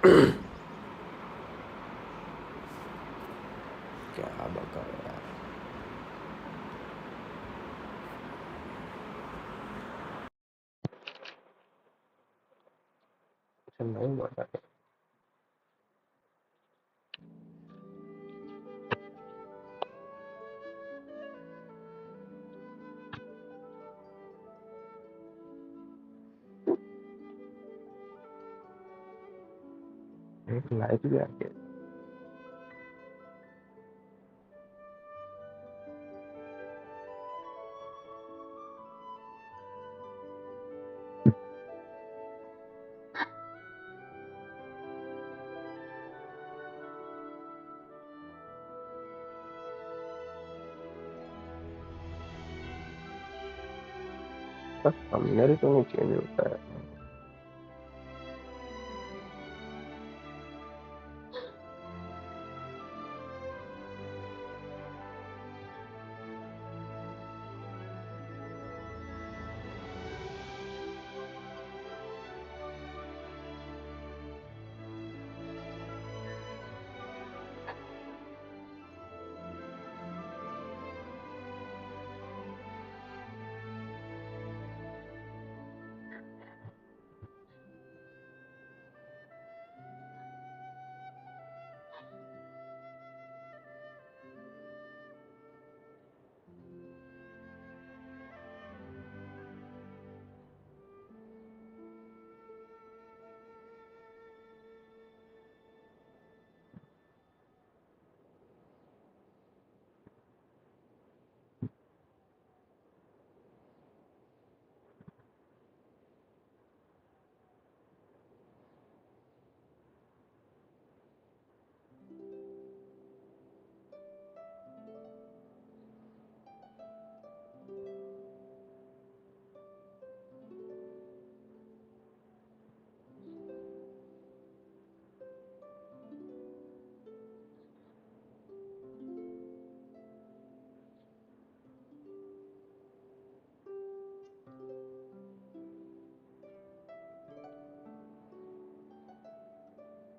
क्या बका यार, नहीं बता एक लाइक भी आ गया। बस थंबनेल तो नहीं चेंज होता है।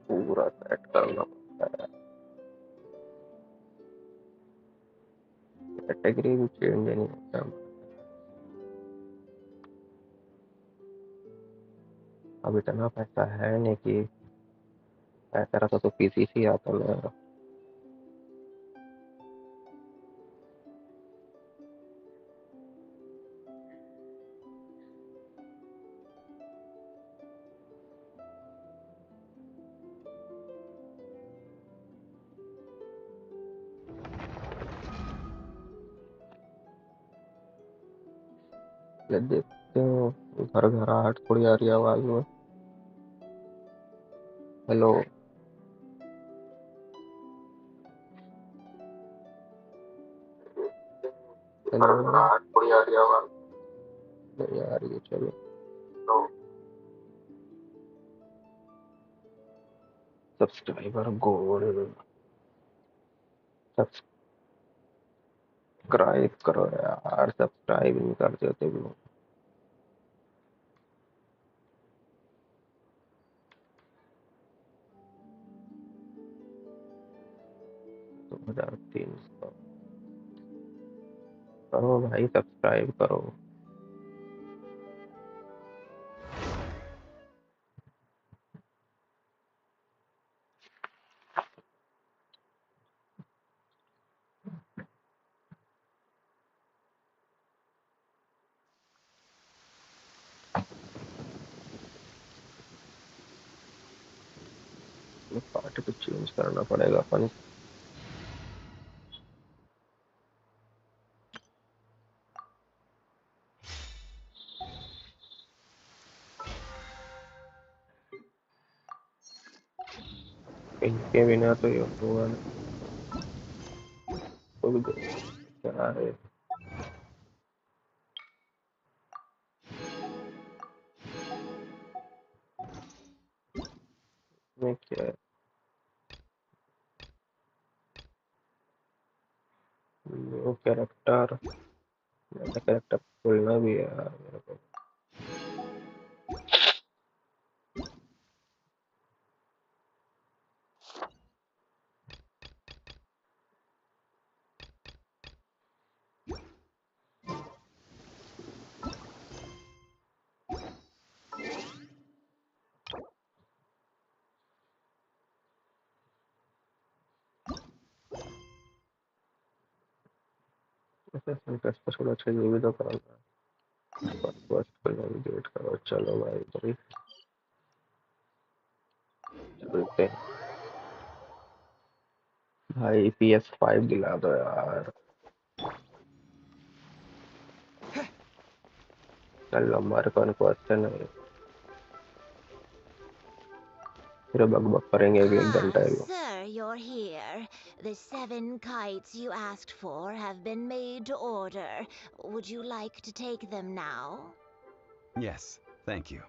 पूरा सेट करना पड़ता है, कैटेगरी भी चेंज नहीं होता। अब इतना पैसा है नहीं कि ऐसा रहता तो पीसी से आता मेरा। ये देखते हो, घर घर आहट थोड़ी आ रही है आवाज में। हेलो हेलो, आहट थोड़ी आ रही है आवाज। नहीं आ रही है, चलो। सब्सक्राइबर गोल, सब्सक्राइब करो यार, सब्सक्राइब नहीं करते हो तुम लोग। 2300 करो भाई, सब्सक्राइब करो। पार्ट को चेंज करना पड़ेगा अपन। इनके बिना तो ये होगा नहीं। क्या है में, क्या है न्यू कैरेक्टर। नया कैरेक्टर खोलना भी है यार मेरे को। ऐसे इंटरेस्ट पर थोड़ा अच्छा ये भी तो करना है। फर्स्ट कोई नेविगेट करो, चलो भाई भाई चलते हैं भाई। PS5 दिला दो यार। चल हमारे कौन क्वेश्चन है, फिर बक बक करेंगे अभी 1 घंटा Ah, है। sir, you're here. The 7 kites you asked for have been made to order. Would you like to take them now? Yes, thank you.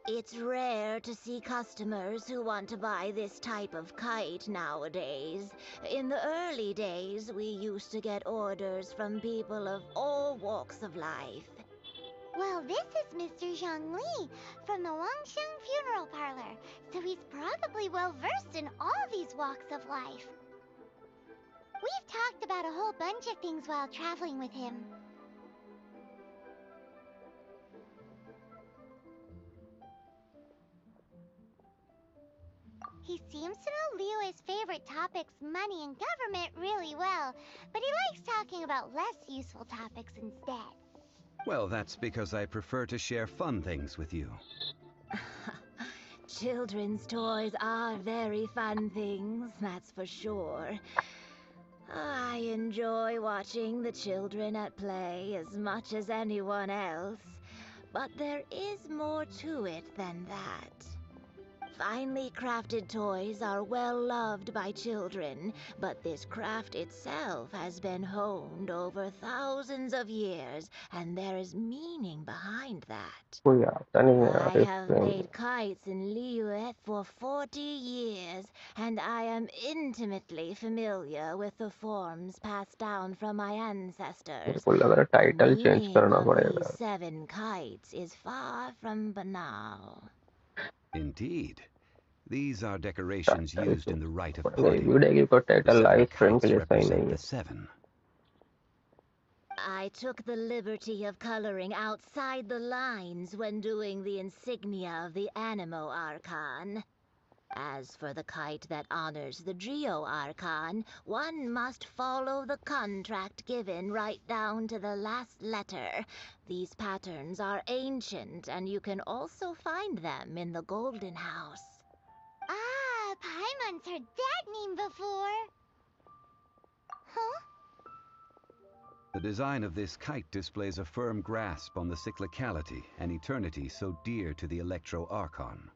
It's rare to see customers who want to buy this type of kite nowadays. In the early days, we used to get orders from people of all walks of life. Well, this is Mr. Zhongli from the Wangsheng Funeral Parlor, so he's probably well versed in all these walks of life. We've talked about a whole bunch of things while traveling with him. He seems to know Liyue's favorite topics, money and government, really well, but he likes talking about less useful topics instead. Well, that's because I prefer to share fun things with you. Children's toys are very fun things, that's for sure. I enjoy watching the children at play as much as anyone else, but there is more to it than that. Finely crafted toys are well loved by children, but this craft itself has been honed over thousands of years, and there is meaning behind that. कोई आता नहीं है I यार इस have frame made kites in Liyue for 40 years, and I am intimately familiar with the forms passed down from my मेरे ancestors. को लग रहा है The टाइटल चेंज meaning करना of these पड़ेगा। 7 kites is far from banal. Indeed. These are decorations title used in the rite of मेरी parting. Video की The title 7 live stream के kites लिए सही represent नहीं the है। 7. I took the liberty of coloring outside the lines when doing the insignia of the Animo Archon. As for the kite that honors the Geo Archon, one must follow the contract given right down to the last letter. These patterns are ancient, and you can also find them in the Golden House. Ah, Paimon's heard that name before. Huh? The design of this kite displays a firm grasp on the cyclicality and eternity so dear to the Electro Archon.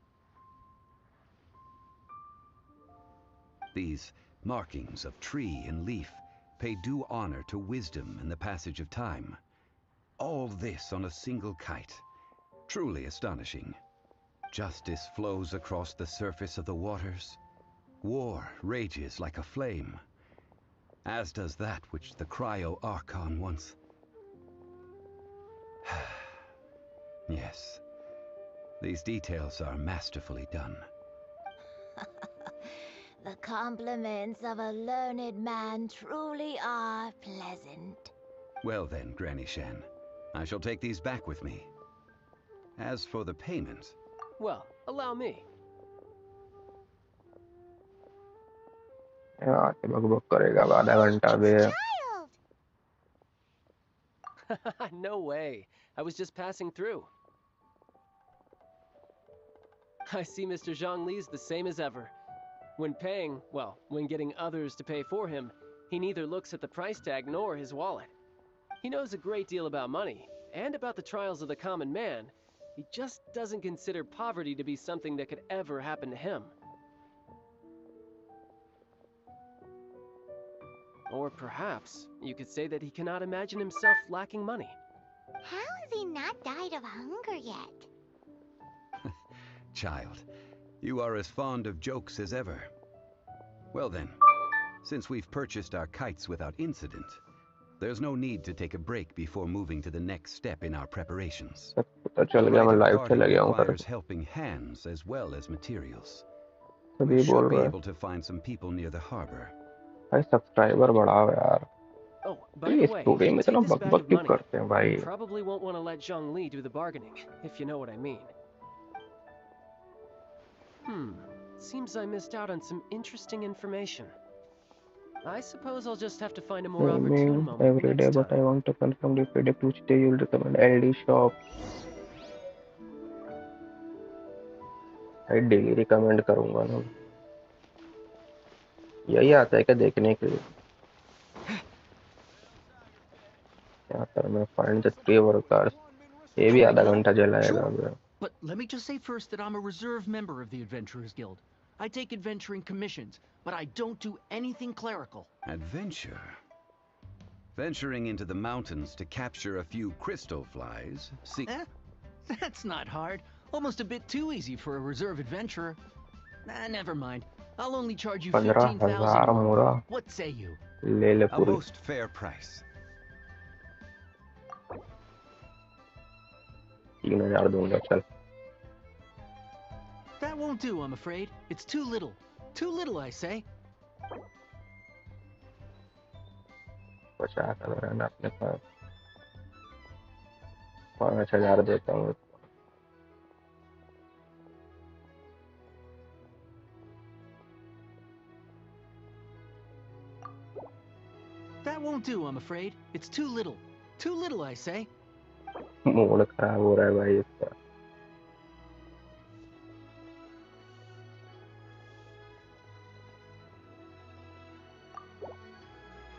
These markings of tree and leaf pay due honor to wisdom and the passage of time. All this on a single kite. Truly astonishing. Justice flows across the surface of the waters. War rages like a flame, as does that which the Cryo Archon once... Yes, these details are masterfully done. The compliments of a learned man truly are pleasant. Well then, Granny Shen, I shall take these back with me. As for the payment... Well, allow me. आके बक बक करेगा अब आधा घंटा It's भी है। Child! No way. I was just passing through. I see Mr. Zhongli's the same as ever. When paying, well, when getting others to pay for him, he neither looks at the price tag nor his wallet. He knows a great deal about money, and about the trials of the common man. He just doesn't consider poverty to be something that could ever happen to him. Or perhaps you could say that he cannot imagine himself lacking money. How has he not died of hunger yet? Child, you are as fond of jokes as ever. Well then, since we've purchased our kites without incident, there's no need to take a break before moving to the next step in our preparations. पता चल The गया rite मैं of live parting चला गया हूँ कर। requires helping hands as well as materials. सभी We बोल should be रहे हैं able to find some people near the harbor. भाई सब्सक्राइबर बढ़ाओ यार। Oh, by the ये way, स्टोरी में इतना take this buck bag buck of क्यों money. करते हैं भाई। You probably won't want to let Zhongli do the bargaining, if you know what I mean. Seems I missed out on some interesting information. I suppose I'll just have to find a more Teeming opportune moment every day, next but I time. want to confirm the predict which day you'll recommend LD shop. भाई daily recommend करूंगा ना, यही आता है क्या देखने के लिए? क्या करना है? फाइंड द ट्री वर्कर्स, ये भी आधा Huh? घंटा चलाएगा Sure. अभी. But let me just say first that I'm a reserve member of the Adventurers Guild. I take adventuring commissions, but I don't do anything clerical. Adventure? Venturing into the mountains to capture a few crystal flies. See, That's not hard. Almost a bit too easy for a reserve adventurer. Never mind. I'll only charge you 15,000 15,000 more. मोरा What say you? ले ले a पूरी. most fair price. 3,000 दूंगा चल. That won't do, I'm afraid. It's too little. Too little, I say. 50,000 है ना अपने पास. 5,000 देता हूँ. That won't do, I'm afraid. It's too little. Too little, I say. Mood खराब हो रहा है भाई इसका.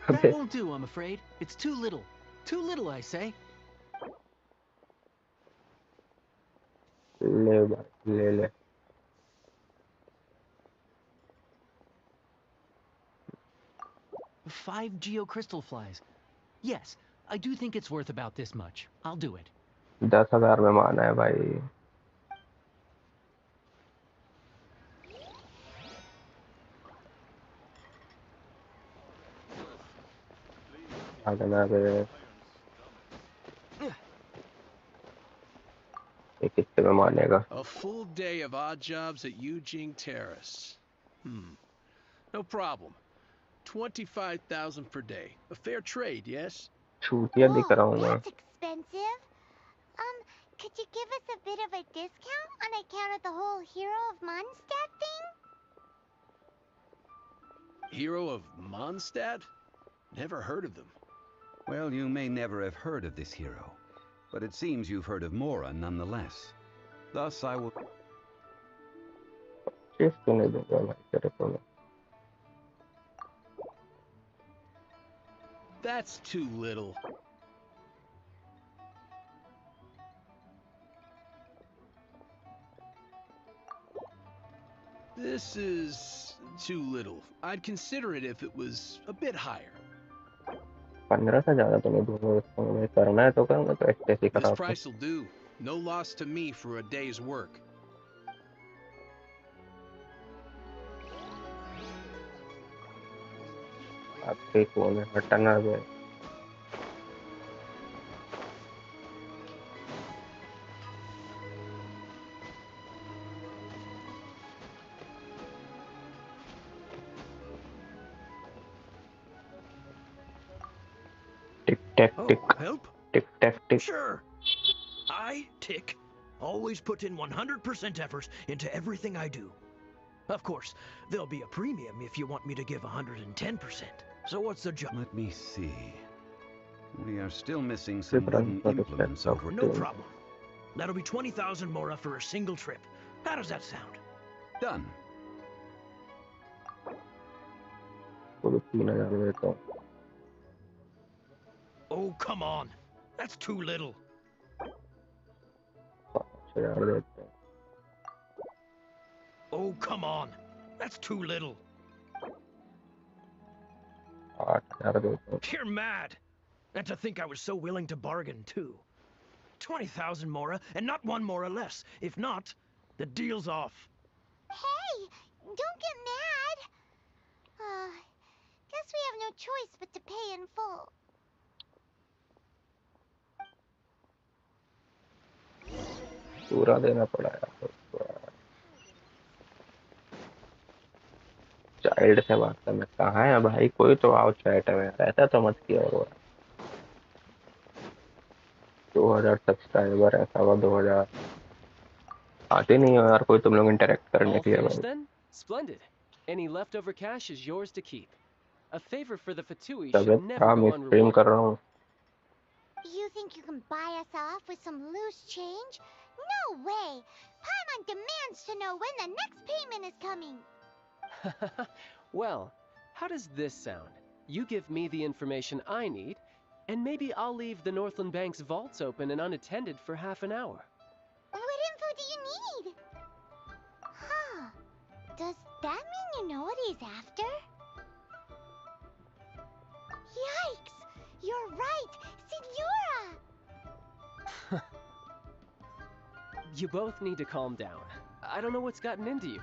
That अबे won't do, I'm afraid. It's too little. Too little, I say. ले भाई ले ले. 5 geocrystal flies. Yes, I do think it's worth about this much. I'll do it. 10,000 में माना है भाई. भागना बे. ये कितने में मानेगा? A full day of odd jobs at Eugene Terrace. No problem. 25,000 per day. A fair trade, yes? छूटिया दिख रहा हूँ Whoa, मैं. that's expensive. Could you give us a bit of a discount on account of the whole Hero of Mondstadt thing? Hero of Mondstadt? Never heard of them. Well, you may never have heard of this hero, but it seems you've heard of Mora nonetheless. Thus, I will... चीज क्यों नहीं दूंगा भाई तेरे को मैं? That's too little. This is too little. I'd consider it if it was a bit higher. 15 से ज्यादा तो नहीं दूंगा इसको. मैं करना है तो करूंगा, तो एक्सेस ही This करा. price will do. No loss to me for a day's work. आपके कौन है? हटना बे. टिक टैक Oh, tick help? Tick tech tick. Sure. I, Tick, always put in 100% effort into everything I do. Of course, there'll be a premium if you want me to give 110%. So what's the job? Let me see. We are still missing some Different wooden sort of implements setup. over... No problem. That'll be 20,000 mora for a single trip. How does that sound? Done. पूरे 3,000 देता हूँ. Oh, come on. That's too little. 5,000 देता हूँ. Oh, come on. That's too little. 8,000 देता हूँ. You're mad. And to think I was so willing to bargain, too. 20,000 mora, and not one mora less. If not, the deal's off. Hey, don't get mad. Guess we have no choice but to pay in full. पूरा देना पड़ा यार. Child से बात करना. कहाँ है भाई? कोई तो आओ चैट में. ऐसा तो मत किया हुआ. 2,000 सब्सक्राइबर है, 2,500. आते नहीं हो यार कोई तुम लोग इंटरेक्ट करने All के लिए finished भाई. then? Splendid. Any leftover cash is yours to keep. A favor for the Fatui should तबीयत never खराब go मैं स्ट्रीम कर unrewarded. रहा हूँ. You think you can buy us off with some loose change? No way! Paimon demands to know when the next payment is coming. Well, how does this sound? You give me the information I need, and maybe I'll leave the Northland Bank's vaults open and unattended for half an hour. What info do you need? Huh. Does that mean you know what he's after? Yikes! You're right! Signora! You both need to calm down. I don't know what's gotten into you.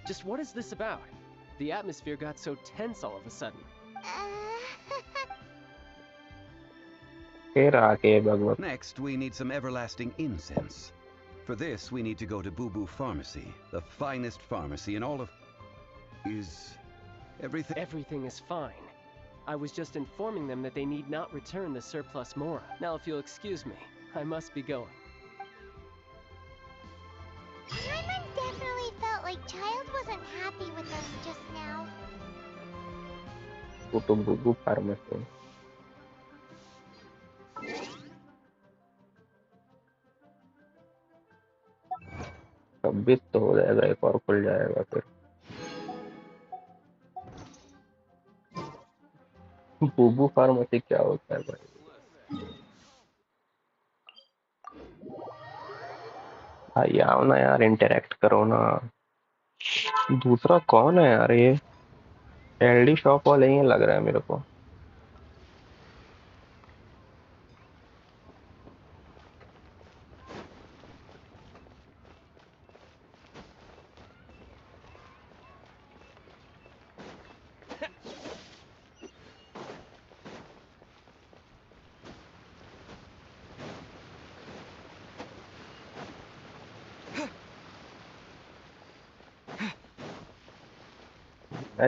Just what is this about? The atmosphere got so tense all of a sudden. फिर आके भगवत. Next, we need some everlasting incense. For this, we need to go to Boo Boo Pharmacy, the finest pharmacy in all of... Is everything... Everything is fine. I was just informing them that they need not return the surplus Mora. Now, if you'll excuse me, I must be going. Paimon definitely felt like Child wasn't happy with us just now. Go to Boo Boo Pharmacy. तब तो हो जाएगा, एक और खुल जाएगा फिर. बूबू pharmacy क्या होता है भाई? भाई आओ ना यार, इंटरेक्ट करो ना. दूसरा कौन है यार ये? एलडी शॉप वाले ही लग रहा है मेरे को.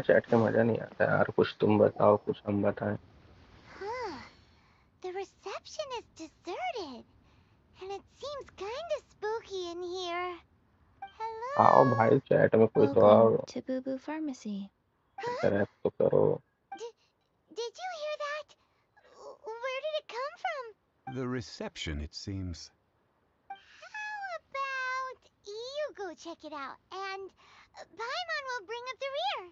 चैट के मजा नहीं आता यार. कुछ तुम बताओ, कुछ हम बताएं. Huh. The reception is deserted. And it seems kinda spooky in here. Hello? आओ भाई, चैट में कुछ Welcome और to Boo Boo Pharmacy. Interact तो करो. Did you hear that? Where did it come from? The reception, it seems. How about you go check it out, and Paimon will bring up the rear.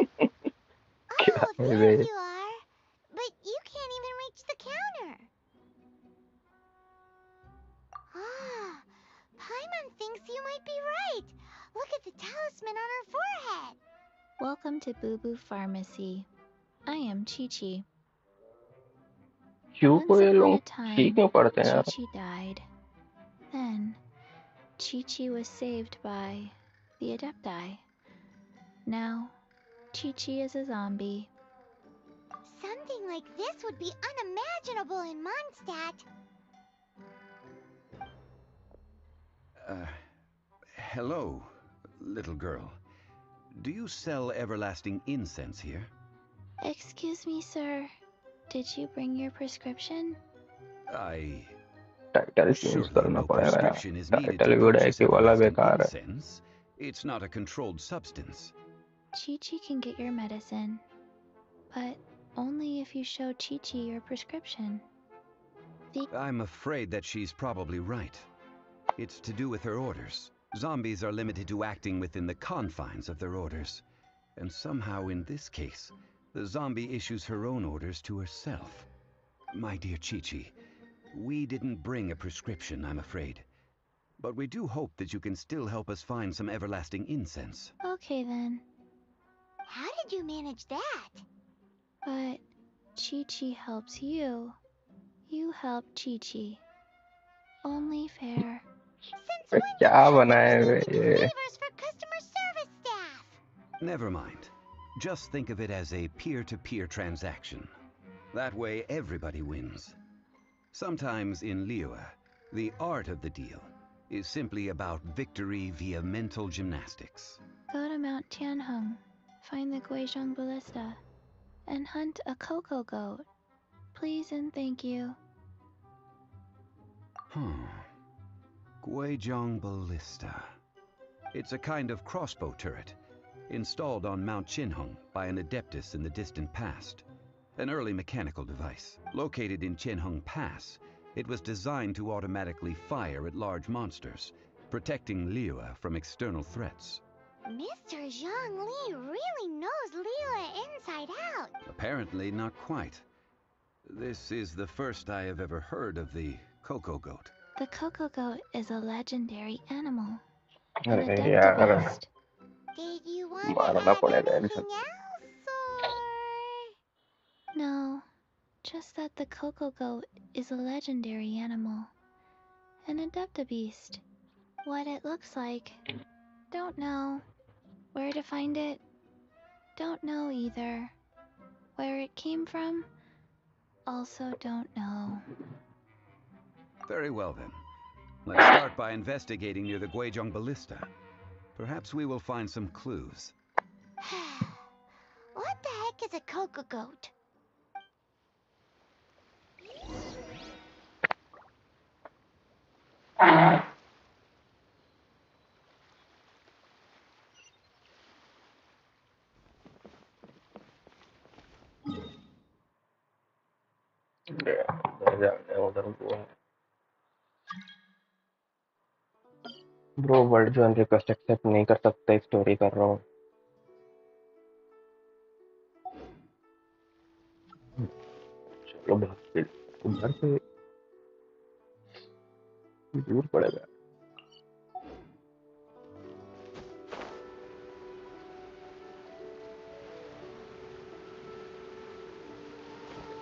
क्या Oh, है there way? you are. But you can't even reach the counter. Ah, Paimon thinks you might be right. Look at the talisman on her forehead. Welcome to Boo Boo Pharmacy. I am Chi-Chi. क्यों Once को ये upon लोग a time, ठीक क्यों पढ़ते हैं यार? Chi-Chi died. Then, Chi-Chi was saved by the Adepti. Now, Chi-Chi is a zombie. Something like this would be unimaginable in Mondstadt. Hello, little girl. Do you sell everlasting incense here? Excuse me, sir. Did you bring your prescription? Title change Surely करना no पड़ेगा यार. prescription is needed title to good है purchase कि वाला everlasting बेकार है. incense. It's not a controlled substance. Chi-Chi can get your medicine, but only if you show Chi-Chi your prescription. I'm afraid that she's probably right. It's to do with her orders. Zombies are limited to acting within the confines of their orders. And somehow in this case, the zombie issues her own orders to herself. My dear Chi-Chi, we didn't bring a prescription, I'm afraid. But we do hope that you can still help us find some everlasting incense. Okay then, How did you manage that? but Chi-Chi helps you. You help Chi-Chi. Only fair. Since पे when do क्या customers बनाए need हुए to do ये? favors for customer service staff? Never mind. Just think of it as a peer-to-peer transaction. That way everybody wins. Sometimes in Liyue, the art of the deal is simply about victory via mental gymnastics. Go to Mount Tianheng, find the Guizhong Ballista, and hunt a cocoa goat. Please and thank you. Guizhong Ballista. It's a kind of crossbow turret, installed on Mount Tianheng by an adeptus in the distant past. An early mechanical device. Located in Tianheng Pass, it was designed to automatically fire at large monsters, protecting Liyue from external threats. Mr. Zhongli really knows Liyue inside out. Apparently not quite. This is the first I have ever heard of the cocoa goat. The cocoa goat is a legendary animal. An अरे यार adeptabilist. Did you want to मारना add पड़ेगा anything इनसे। else, or...? No, just that the cocoa goat is a legendary animal. An adeptabilist. What it looks like, don't know. Where to find it, don't know either. Where it came from, also don't know. Very well then. Let's start by investigating near the Guizhong Ballista. Perhaps we will find some clues. What the heck is a cocoa goat? उधर वो है। Bro world जो request accept नहीं कर सकते, story कर रहा हूँ। चलो भाग के उधर से दूर पड़ेगा।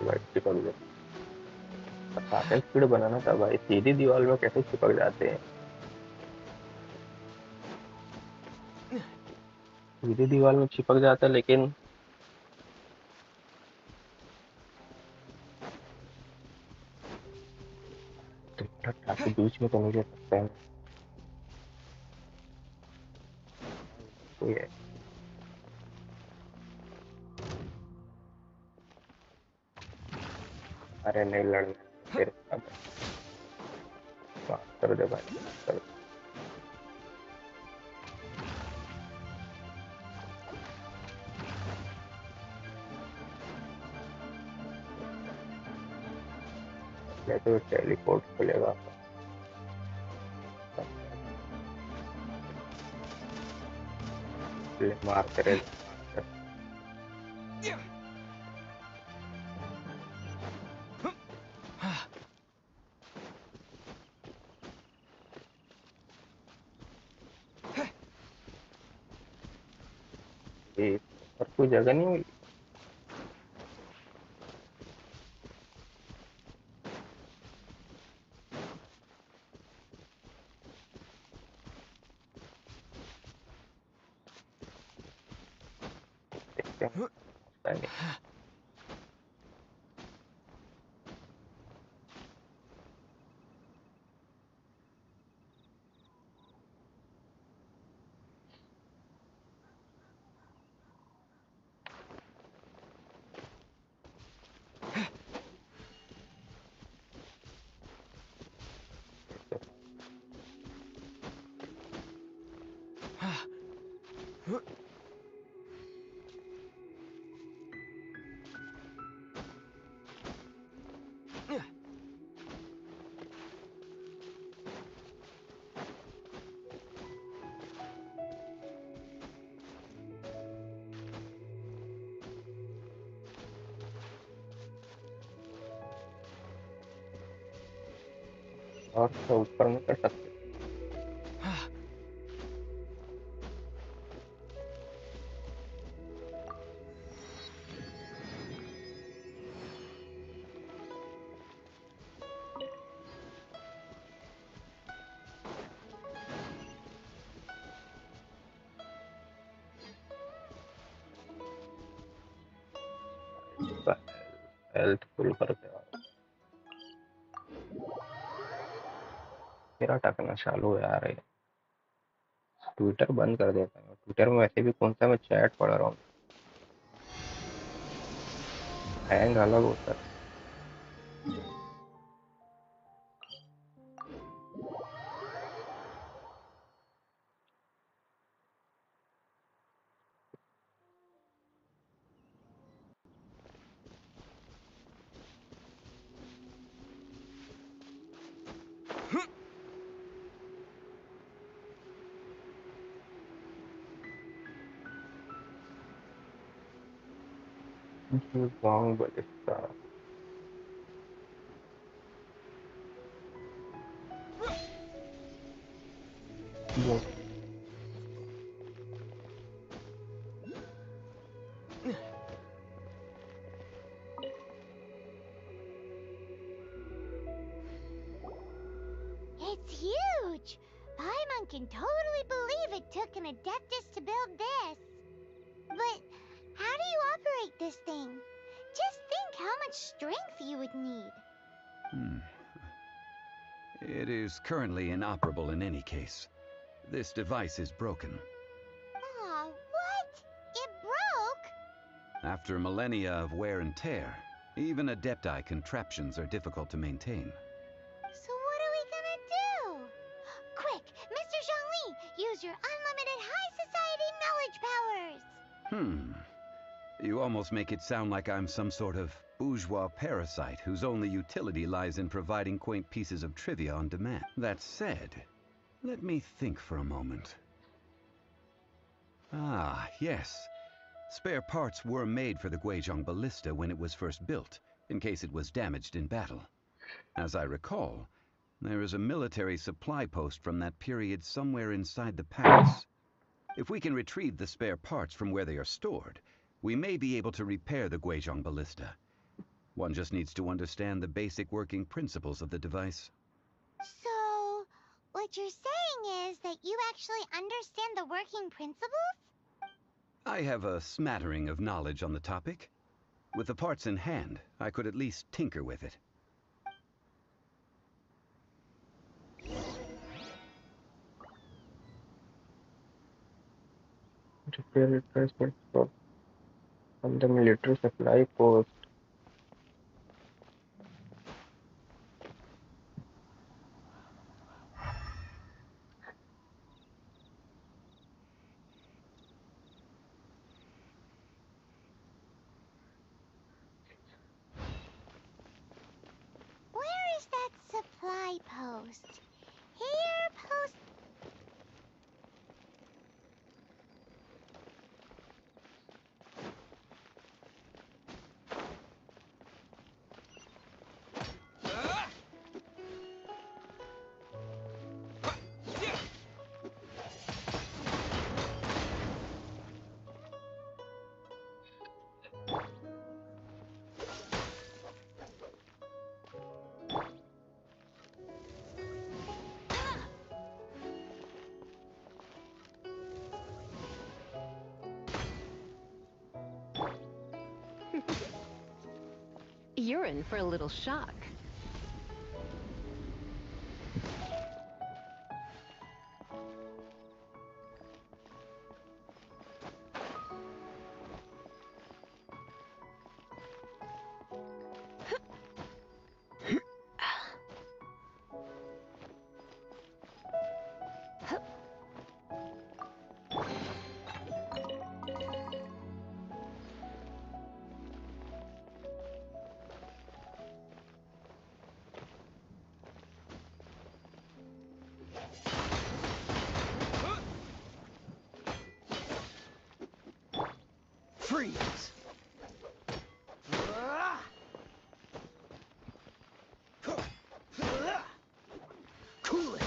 लाइट चिपक गया। पटाखे स्पीड बनाना था भाई, सीधी दीवार में कैसे चिपक जाते हैं। सीधी दीवार में चिपक जाता है, लेकिन पटाखे बीच में तो नहीं ले सकते हैं। कोई है। अरे नहीं लड़ना तेरे साथ। माफ कर दे भाई, माफ कर दे। मैं तो टेलीपोर्ट खुलेगा। मार तेरे और कोई जगह नहीं मिली। देखते हैं पता नहीं। और तो ऊपर में कर सकते। हेल्थ फुल करते हैं। मेरा टकना चालू है यार। ट्विटर बंद कर देता हूँ। ट्विटर में वैसे भी कौन सा मैं चैट पढ़ रहा हूँ। हैंग अलग होता है। Wrong ballista. Yes. It's huge! Paimon can totally believe it took an Adeptus to build this. But how do you operate this thing? Just think how much strength you would need. It is currently inoperable in any case. This device is broken. Aw, what? It broke? After millennia of wear and tear, even Adepti contraptions are difficult to maintain. So what are we gonna do? Quick, Mr. Zhongli, use your unlimited high society knowledge powers! You almost make it sound like I'm some sort of bourgeois parasite whose only utility lies in providing quaint pieces of trivia on demand. That said, let me think for a moment. Ah, yes. Spare parts were made for the Guizhong ballista when it was first built, in case it was damaged in battle. As I recall, there is a military supply post from that period somewhere inside the palace. If we can retrieve the spare parts from where they are stored, we may be able to repair the Guizhong ballista. One just needs to understand the basic working principles of the device. So, what you're saying is that you actually understand the working principles? I have a smattering of knowledge on the topic. With the parts in hand, I could at least tinker with it. Repair replacement from the military supply post. Where is that supply post? Here, post... You're in for a little shock. Freeze! Cool it!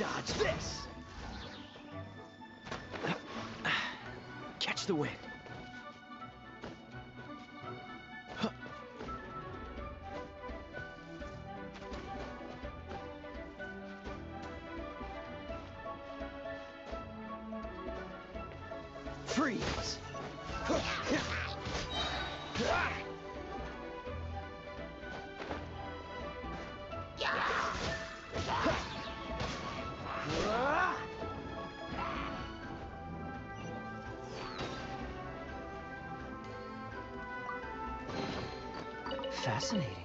Dodge this! Catch the wind. Freeze! Fascinating.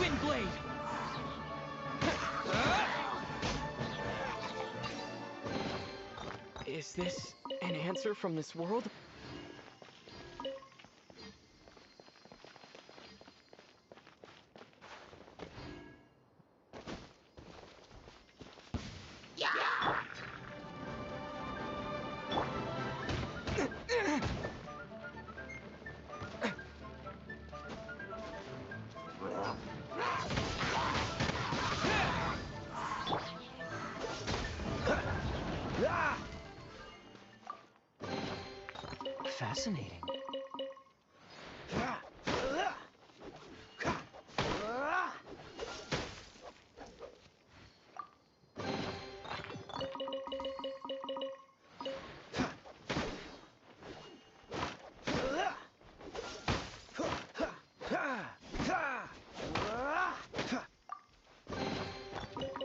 Wind blade! Is this an answer from this world? Fascinating.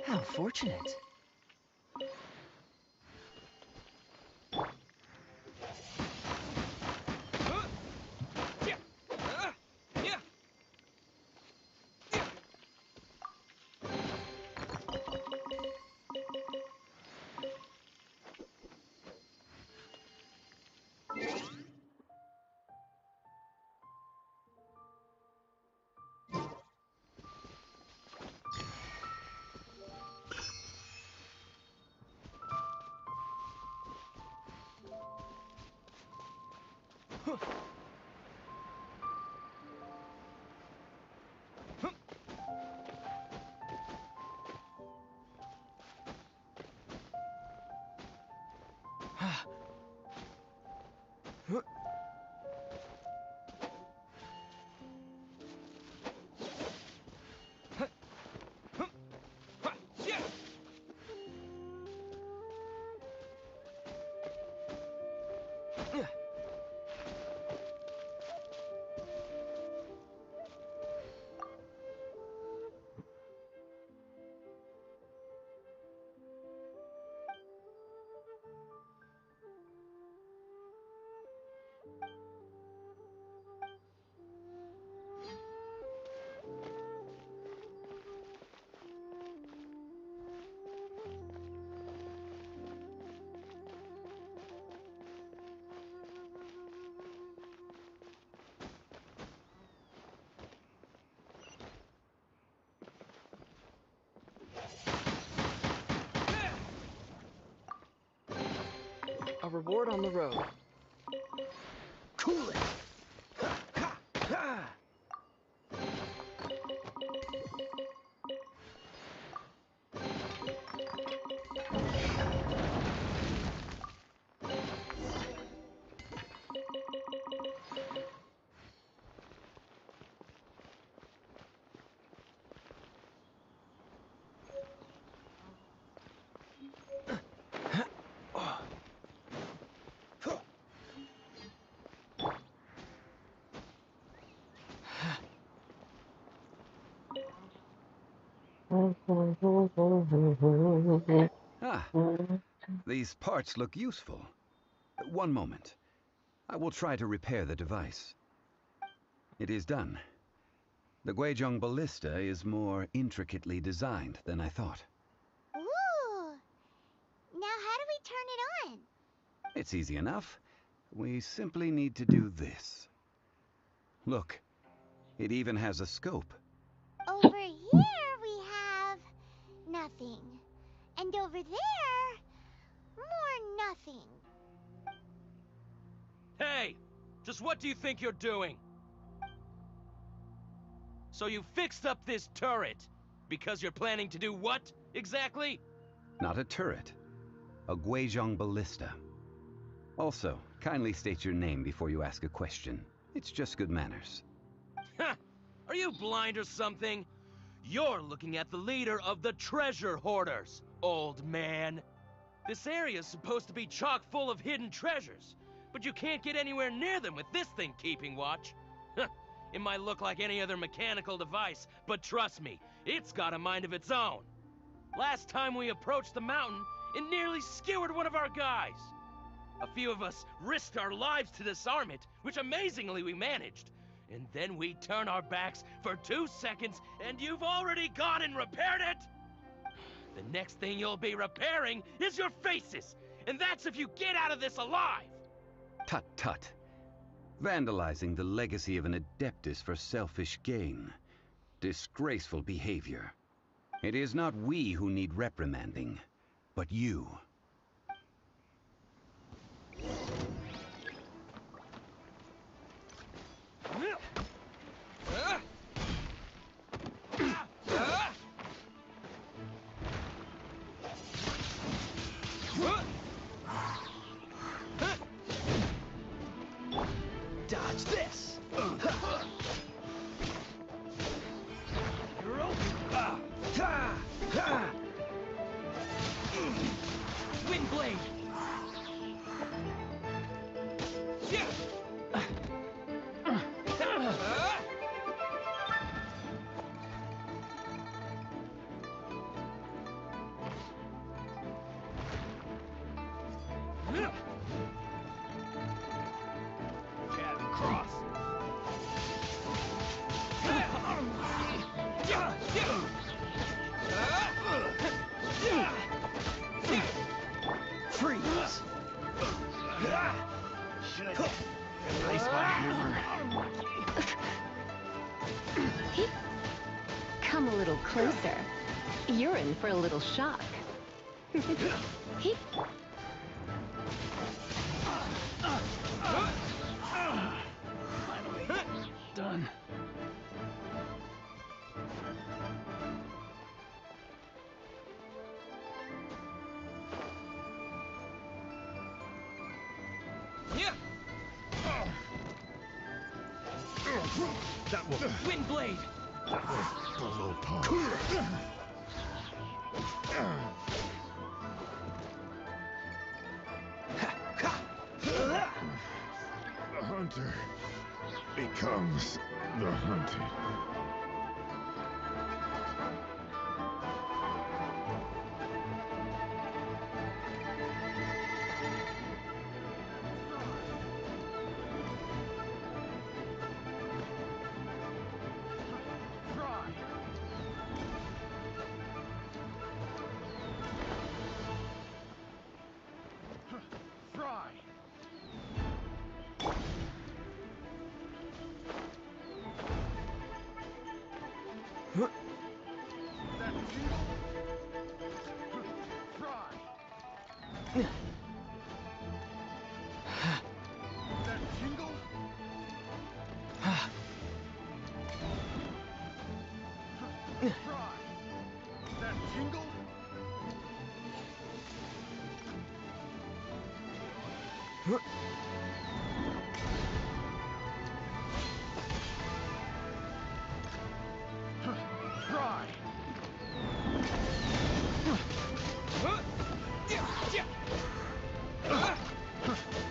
How fortunate. A reward on the road. Cool it! Ah, these parts look useful. One moment. I will try to repair the device. It is done. The Guizhong ballista is more intricately designed than I thought. It's easy enough. We simply need to do this. Look, it even has a scope. Over here we have nothing. And over there, more nothing. Hey! Just what do you think you're doing? So you fixed up this turret because you're planning to do what, exactly? Not a turret. A Guizhong ballista. Also, kindly state your name before you ask a question. It's just good manners. Ha! Are you blind or something? You're looking at the leader of the treasure hoarders, old man. This area's supposed to be chock full of hidden treasures, but you can't get anywhere near them with this thing keeping watch. It might look like any other mechanical device, but trust me, it's got a mind of its own. Last time we approached the mountain, it nearly skewered one of our guys. A few of us risked our lives to disarm it, which amazingly we managed. And then we turn our backs for 2 seconds, and you've already gone and repaired it? The next thing you'll be repairing is your faces, and that's if you get out of this alive! Tut tut. Vandalizing the legacy of an adeptus for selfish gain. Disgraceful behavior. It is not we who need reprimanding, but you. Dodge this! Wind blade! Cross. Freeze! Should erase my humor. Come a little closer. You're in for a little shock. Done. That will Wind blade! Below par. The hunter becomes the hunted.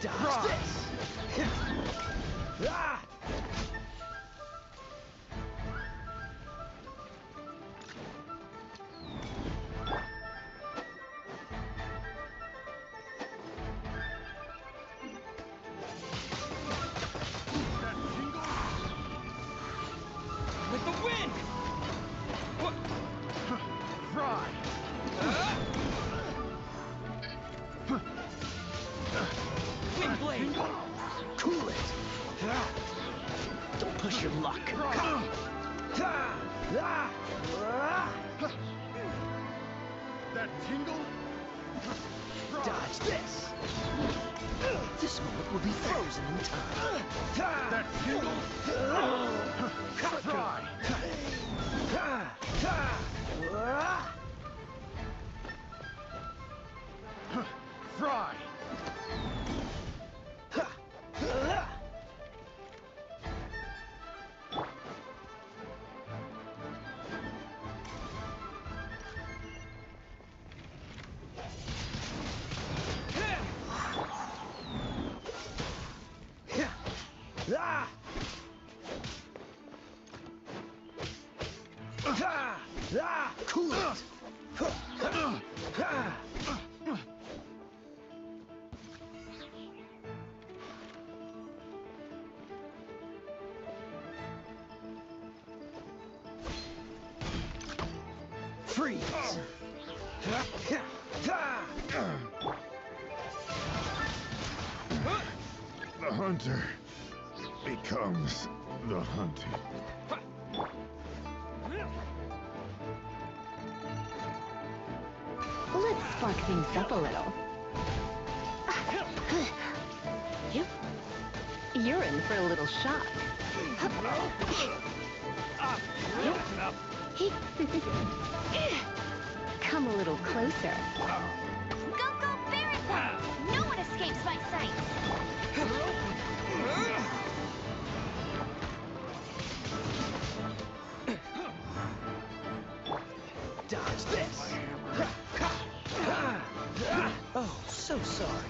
Dodge this! your luck. That tingle? Dodge this. This moment will be frozen in time. That tingle? Try. Fry. Cool it. Freeze. The hunter becomes the hunted. Let's spark things up a little. You're in for a little shock. Come a little closer. Go, go, Marathon! No one escapes my sights! Dodge this. Oh, so sorry.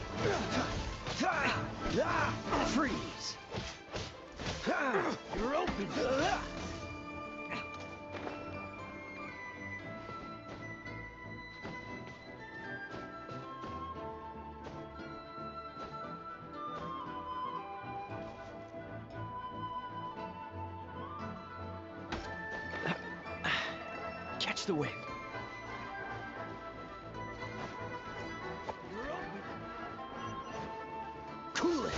Freeze. You're open. Catch the wind. You're open. Cool it.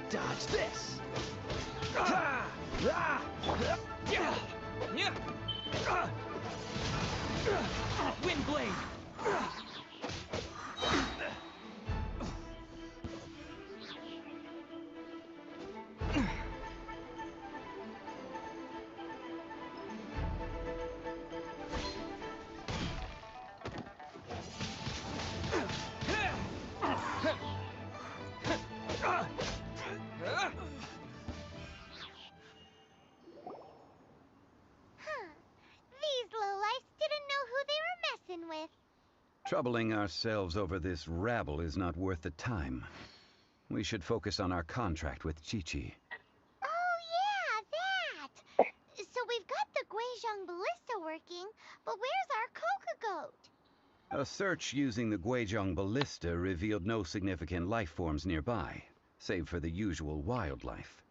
Dodge this. Wind blade. These lowlifes didn't know who they were messing with. Troubling ourselves over this rabble is not worth the time. We should focus on our contract with Chi-Chi. Oh, yeah, that! So we've got the Guizhong ballista working, but where's our Coca goat? A search using the Guizhong ballista revealed no significant life forms nearby, save for the usual wildlife.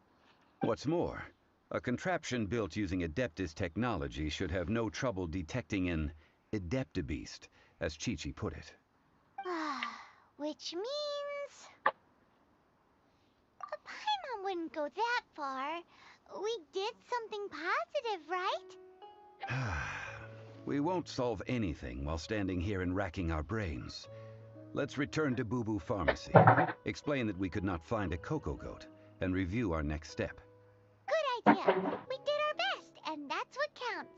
What's more, a contraption built using Adeptus technology should have no trouble detecting an Adeptabeast, as Chi-Chi put it. Which means... Paimon wouldn't go that far. We did something positive, right? We won't solve anything while standing here and racking our brains. Let's return to Boo Boo Pharmacy, explain that we could not find a Coco Goat, and review our next step. Good idea. We did our best, and that's what counts.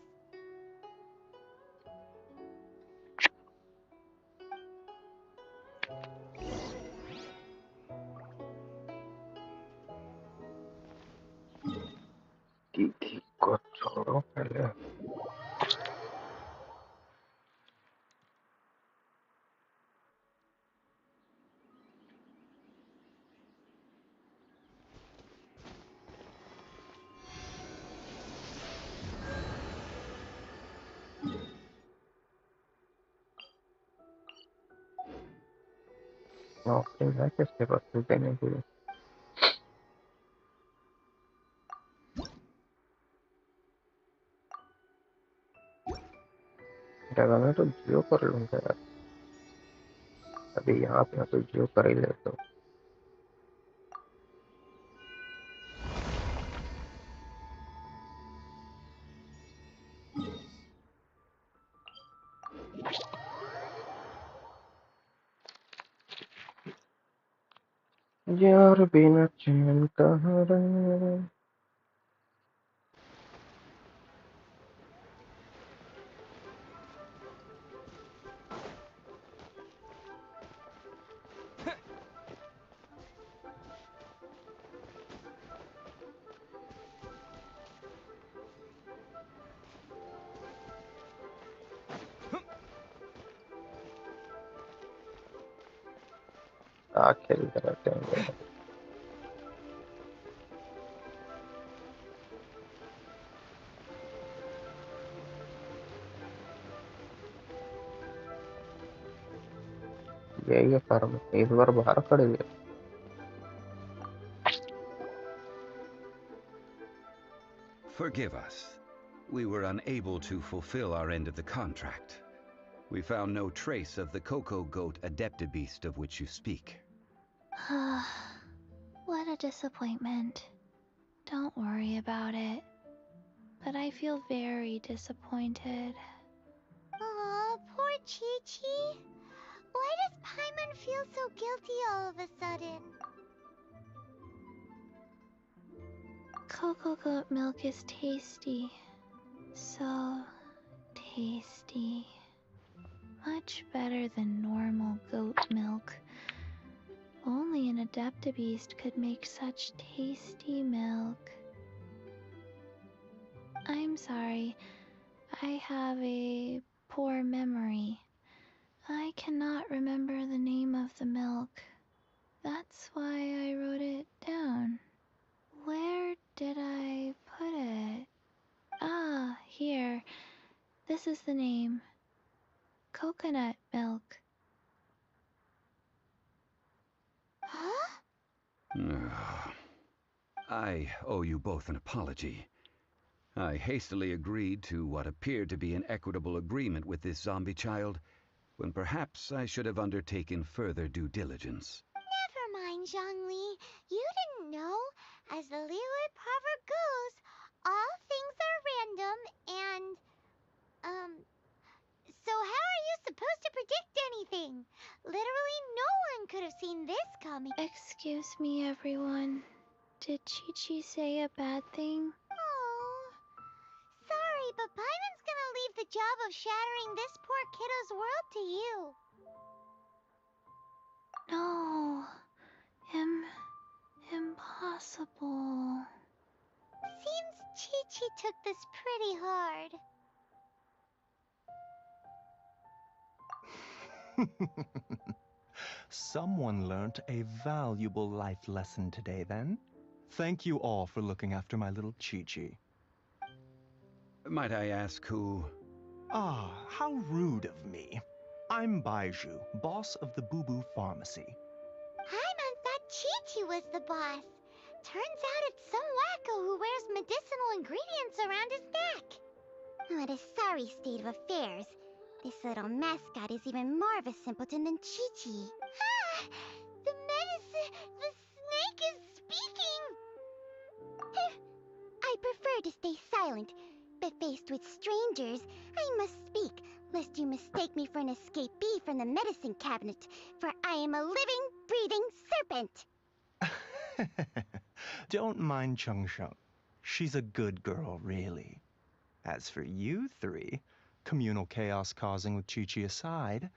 Kiki को छोड़ो पहले. नौकरी है किसके पास देने के लिए. घंटेगा मैं तो जियो कर लूंगा यार। अभी यहाँ पे तो जियो कर ही लेता हूँ। यार बिना चैन कहाँ रहे। खेल रहते हैं ये फार्म इस बार बाहर खड़े हुए। Forgive us. We were unable to fulfill our end of the contract. We found no trace of the Coco Goat Adeptabeast of which you speak. What a disappointment. Don't worry about it. But I feel very disappointed. Aw, poor Chi-Chi. Why does Paimon feel so guilty all of a sudden? Cocoa goat milk is tasty. So tasty. Much better than normal goat milk. Only an Adeptabeast could make such tasty milk. I'm sorry. I have a poor memory. I cannot remember the name of the milk. That's why I wrote it down. Where did I put it? Ah, here. This is the name. Coconut milk. Huh? I owe you both an apology. I hastily agreed to what appeared to be an equitable agreement with this zombie child, when perhaps I should have undertaken further due diligence. Never mind, Zhongli. You didn't know. As the Liyue proverb goes, all things are random and, so how are you supposed to predict anything? Literally no one could have seen this coming. Excuse me, everyone. Did Chi-Chi say a bad thing? Oh, sorry, but Paimon's gonna leave the job of shattering this poor kiddo's world to you. No. Impossible. Seems Chi-Chi took this pretty hard. Someone learnt a valuable life lesson today, then. Thank you all for looking after my little Chi-Chi. Might I ask who? Ah, how rude of me. I'm Baiju, boss of the Boo Boo Pharmacy. Paimon thought Chi-Chi was the boss. Turns out it's some wacko who wears medicinal ingredients around his neck. What a sorry state of affairs. This little mascot is even more of a simpleton than Chi-Chi. Ah! The snake is speaking! I prefer to stay silent, but faced with strangers, I must speak, lest you mistake me for an escapee from the medicine cabinet, for I am a living, breathing serpent! Don't mind Chung Sheng. She's a good girl, really. As for you three, communal chaos causing with Chi-Chi aside,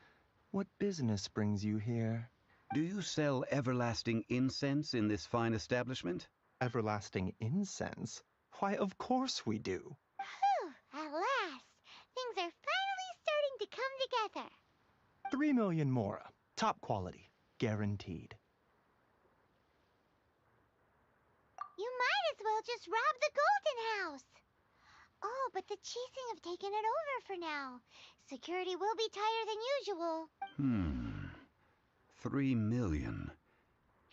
what business brings you here? Do you sell everlasting incense in this fine establishment? Everlasting incense? Why, of course we do. Whew, at last! Things are finally starting to come together. 3 million mora. Top quality. Guaranteed. You might as well just rob the Golden House! Oh, but the Chising have taken it over for now. Security will be tighter than usual. 3 million.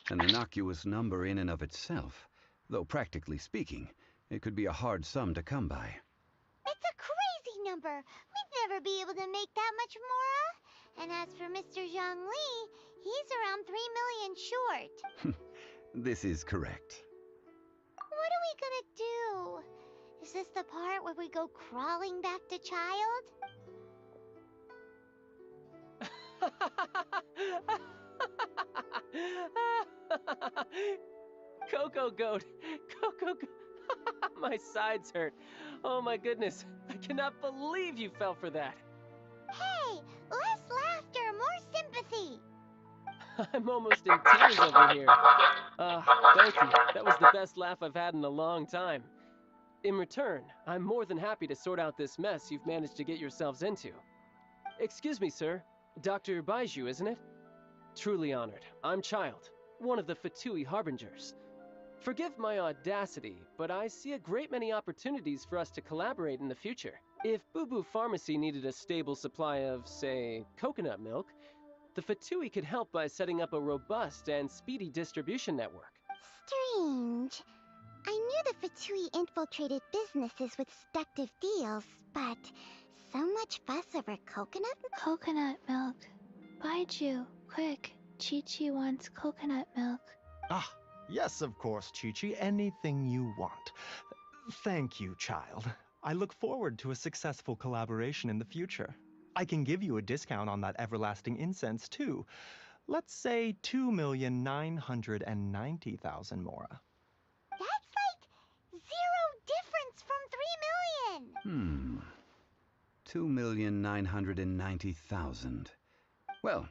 An innocuous number in and of itself, though practically speaking, it could be a hard sum to come by. It's a crazy number. We've never be able to make that much, Mora. And as for Mr. Zhongli, he's around 3 million short. This is correct. What are we gonna do? Is this the part where we go crawling back to child? Coco Goat! Coco Goat! My sides hurt. Oh my goodness. I cannot believe you fell for that. Hey, less laughter, more sympathy. I'm almost in tears over here. Thank you. That was the best laugh I've had in a long time. In return, I'm more than happy to sort out this mess you've managed to get yourselves into. Excuse me, sir. Dr. Baiju, isn't it? Truly honored. I'm Child, one of the Fatui Harbingers. Forgive my audacity, but I see a great many opportunities for us to collaborate in the future. If Boo Boo Pharmacy needed a stable supply of, say, coconut milk, the Fatui could help by setting up a robust and speedy distribution network. Strange. I knew the Fatui infiltrated businesses with seductive deals, but so much fuss over coconut? Coconut milk. Baiju, quick. Chi-Chi wants coconut milk. Ah, yes, of course, Chi-Chi. Anything you want. Thank you, child. I look forward to a successful collaboration in the future. I can give you a discount on that everlasting incense, too. Let's say 2,990,000 Mora. That's like 0 difference from 3 million. 2,990,000. Well,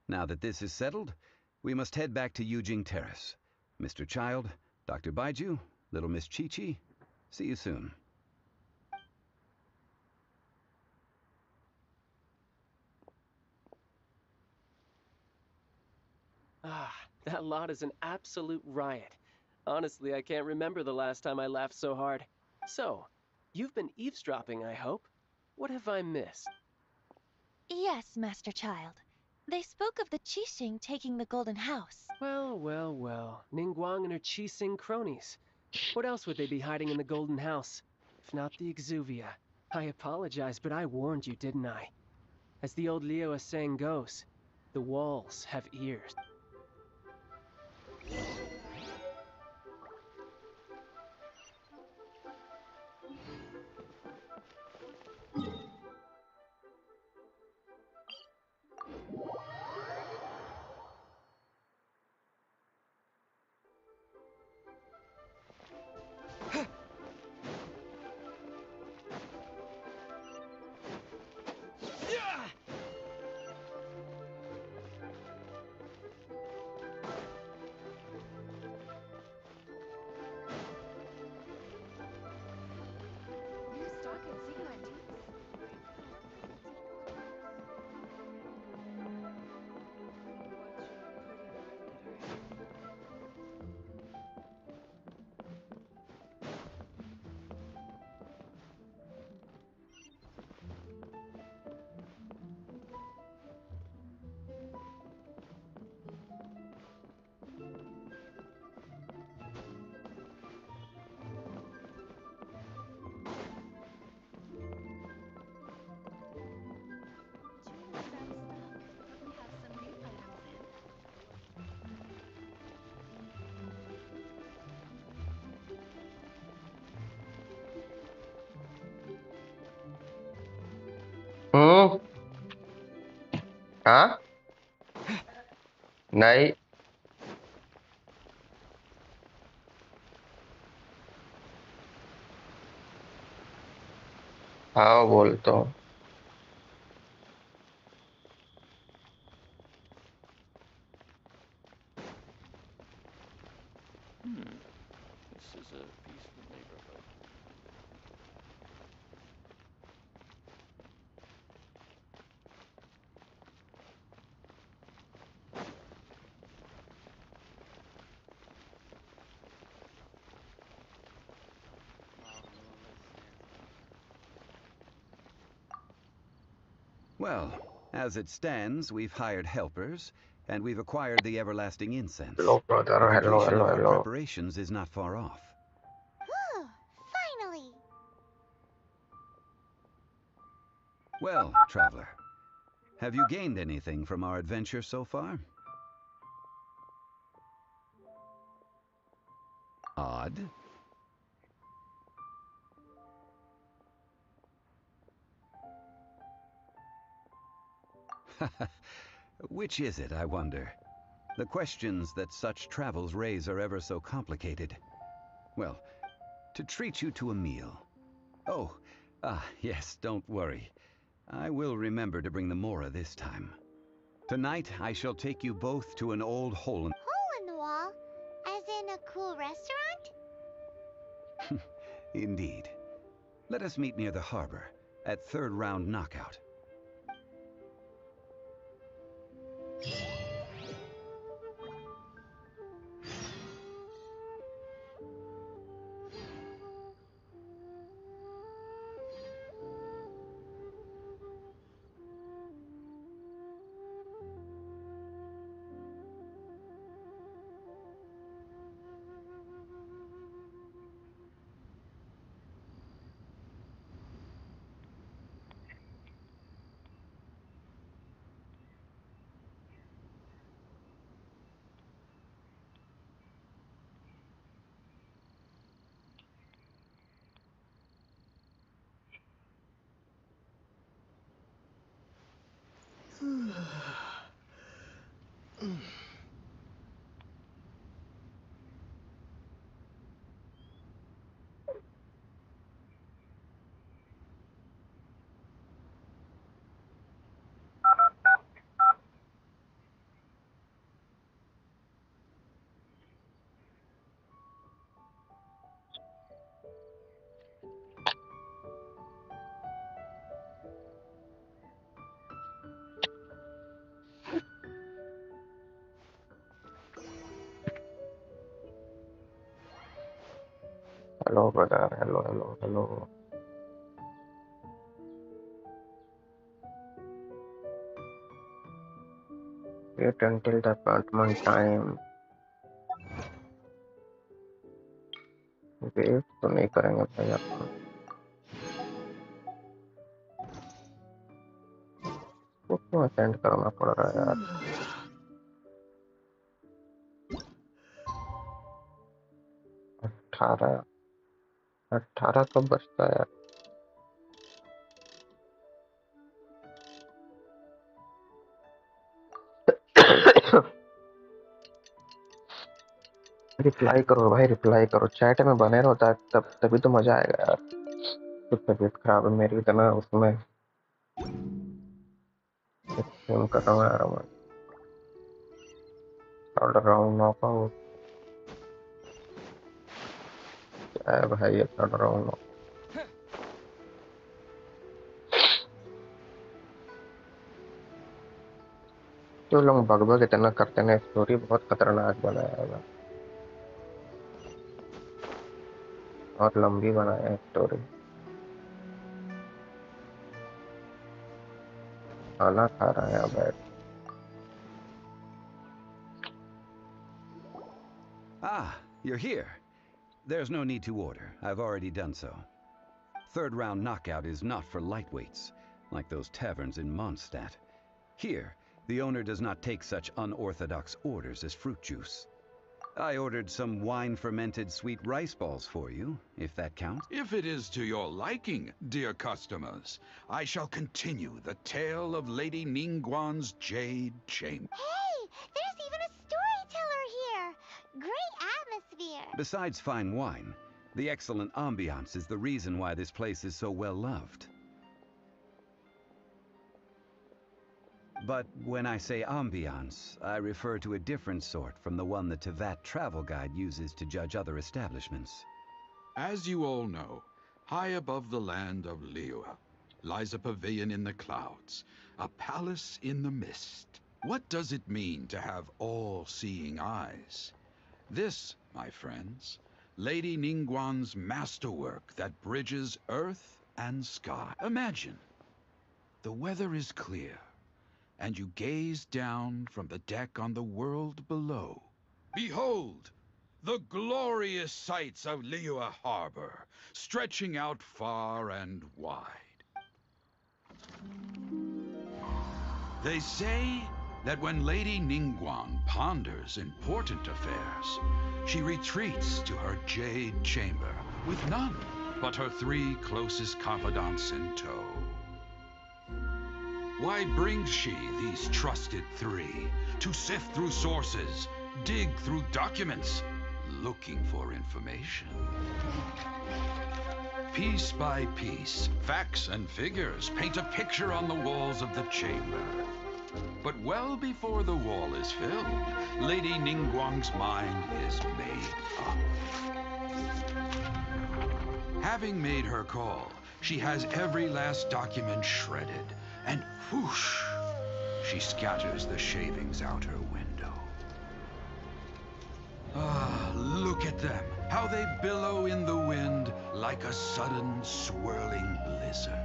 now that this is settled, we must head back to Yujing Terrace. Mr. Child, Dr. Baiju, little Miss Chi-Chi, see you soon. That lot is an absolute riot. Honestly, I can't remember the last time I laughed so hard. So, you've been eavesdropping, I hope. What have I missed? Yes, Master Child. They spoke of the Qixing taking the Golden House. Well, well, well. Ningguang and her Qixing cronies. What else would they be hiding in the Golden House? If not the Exuvia. I apologize, but I warned you, didn't I? As the old Liu saying goes, the walls have ears. हाँ नहीं हाँ बोल तो This is a peaceful neighborhood. Well, as it stands, we've hired helpers, and we've acquired the everlasting incense. hello brother The hello completion hello of our hello preparations is not far off. Whew, finally. Well, traveler, have you gained anything from our adventure so far? Odd. Which is it, I wonder? The questions that such travels raise are ever so complicated. Well, to treat you to a meal. Oh, yes, don't worry. I will remember to bring the Mora this time. Tonight, I shall take you both to an old hole in... Hole in the wall? As in a cool restaurant? Indeed. Let us meet near the harbor, at third round knockout. Hello, brother. Hello, hello, hello. Wait until the appointment time. Wait तो नहीं करेंगे भाई अपन। वो क्यों attend करना पड़ रहा है यार? 18 18 कब बजता है यार? रिप्लाई करो भाई, रिप्लाई करो, चैट में बने रहो, तब तभी तो मजा आएगा यार। तो तबीयत खराब है मेरी, इतना उसमें फोन कर रहा हूँ यार मैं। थर्ड राउंड नॉकआउट क्या है भाई ये थर्ड राउंड? तो लोग बग इतना करते हैं, स्टोरी बहुत खतरनाक बनाया है और लंबी बनाया है स्टोरी। खाना खा रहा है यहाँ बैठ। Ah, you're here. There's no need to order. I've already done so. Third round knockout is not for lightweights, like those taverns in Mondstadt. Here, the owner does not take such unorthodox orders as fruit juice. I ordered some wine-fermented sweet rice balls for you, if that counts. If it is to your liking, dear customers, I shall continue the tale of Lady Ningguang's Jade Chamber. Hey, there's even a storyteller here! Great atmosphere! Besides fine wine, the excellent ambiance is the reason why this place is so well loved. But when I say ambiance, I refer to a different sort from the one the Teyvat travel guide uses to judge other establishments. As you all know, high above the land of Liyue lies a pavilion in the clouds, a palace in the mist. What does it mean to have all-seeing eyes? This, my friends, Lady Ningguang's masterwork that bridges earth and sky. Imagine, the weather is clear, and you gaze down from the deck on the world below. Behold, the glorious sights of Liyue Harbor, stretching out far and wide. They say that when Lady Ningguang ponders important affairs, she retreats to her jade chamber with none but her 3 closest confidants in tow. Why brings she these trusted 3 to sift through sources, dig through documents, looking for information? Piece by piece, facts and figures paint a picture on the walls of the chamber. But well before the wall is filled, Lady Ningguang's mind is made up. Having made her call, she has every last document shredded, and whoosh, she scatters the shavings out her window. Ah, look at them, how they billow in the wind like a sudden swirling blizzard.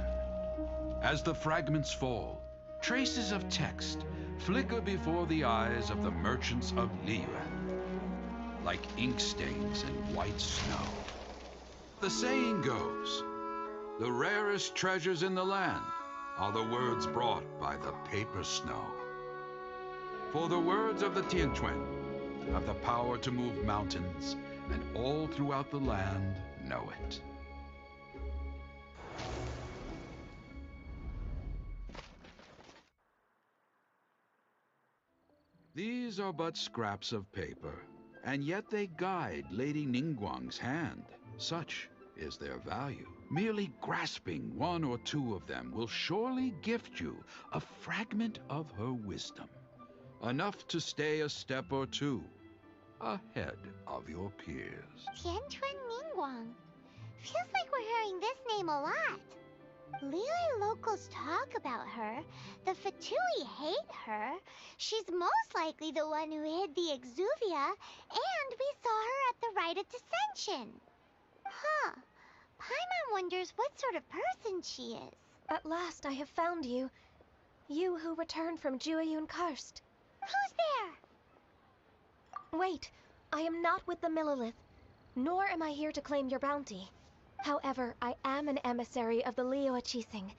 As the fragments fall, traces of text flicker before the eyes of the merchants of Liyue, like ink stains in white snow. The saying goes, the rarest treasures in the land are the words brought by the paper snow. For the words of the Tianquan have the power to move mountains, and all throughout the land know it. These are but scraps of paper, and yet they guide Lady Ningguang's hand. Such is their value. Merely grasping 1 or 2 of them will surely gift you a fragment of her wisdom, enough to stay a step or 2 ahead of your peers. Tianquan Ningguang. Feels like we're hearing this name a lot. Liyue locals talk about her. The Fatui hate her. She's most likely the one who hid the Exuvia, and we saw her at the rite of dissension. Huh. Paimon wonders what sort of person she is. At last I have found you. You who returned from Jueyun Karst. Who's there? Wait, I am not with the Millelith, nor am I here to claim your bounty. However, I am an emissary of the Liyue Qixing.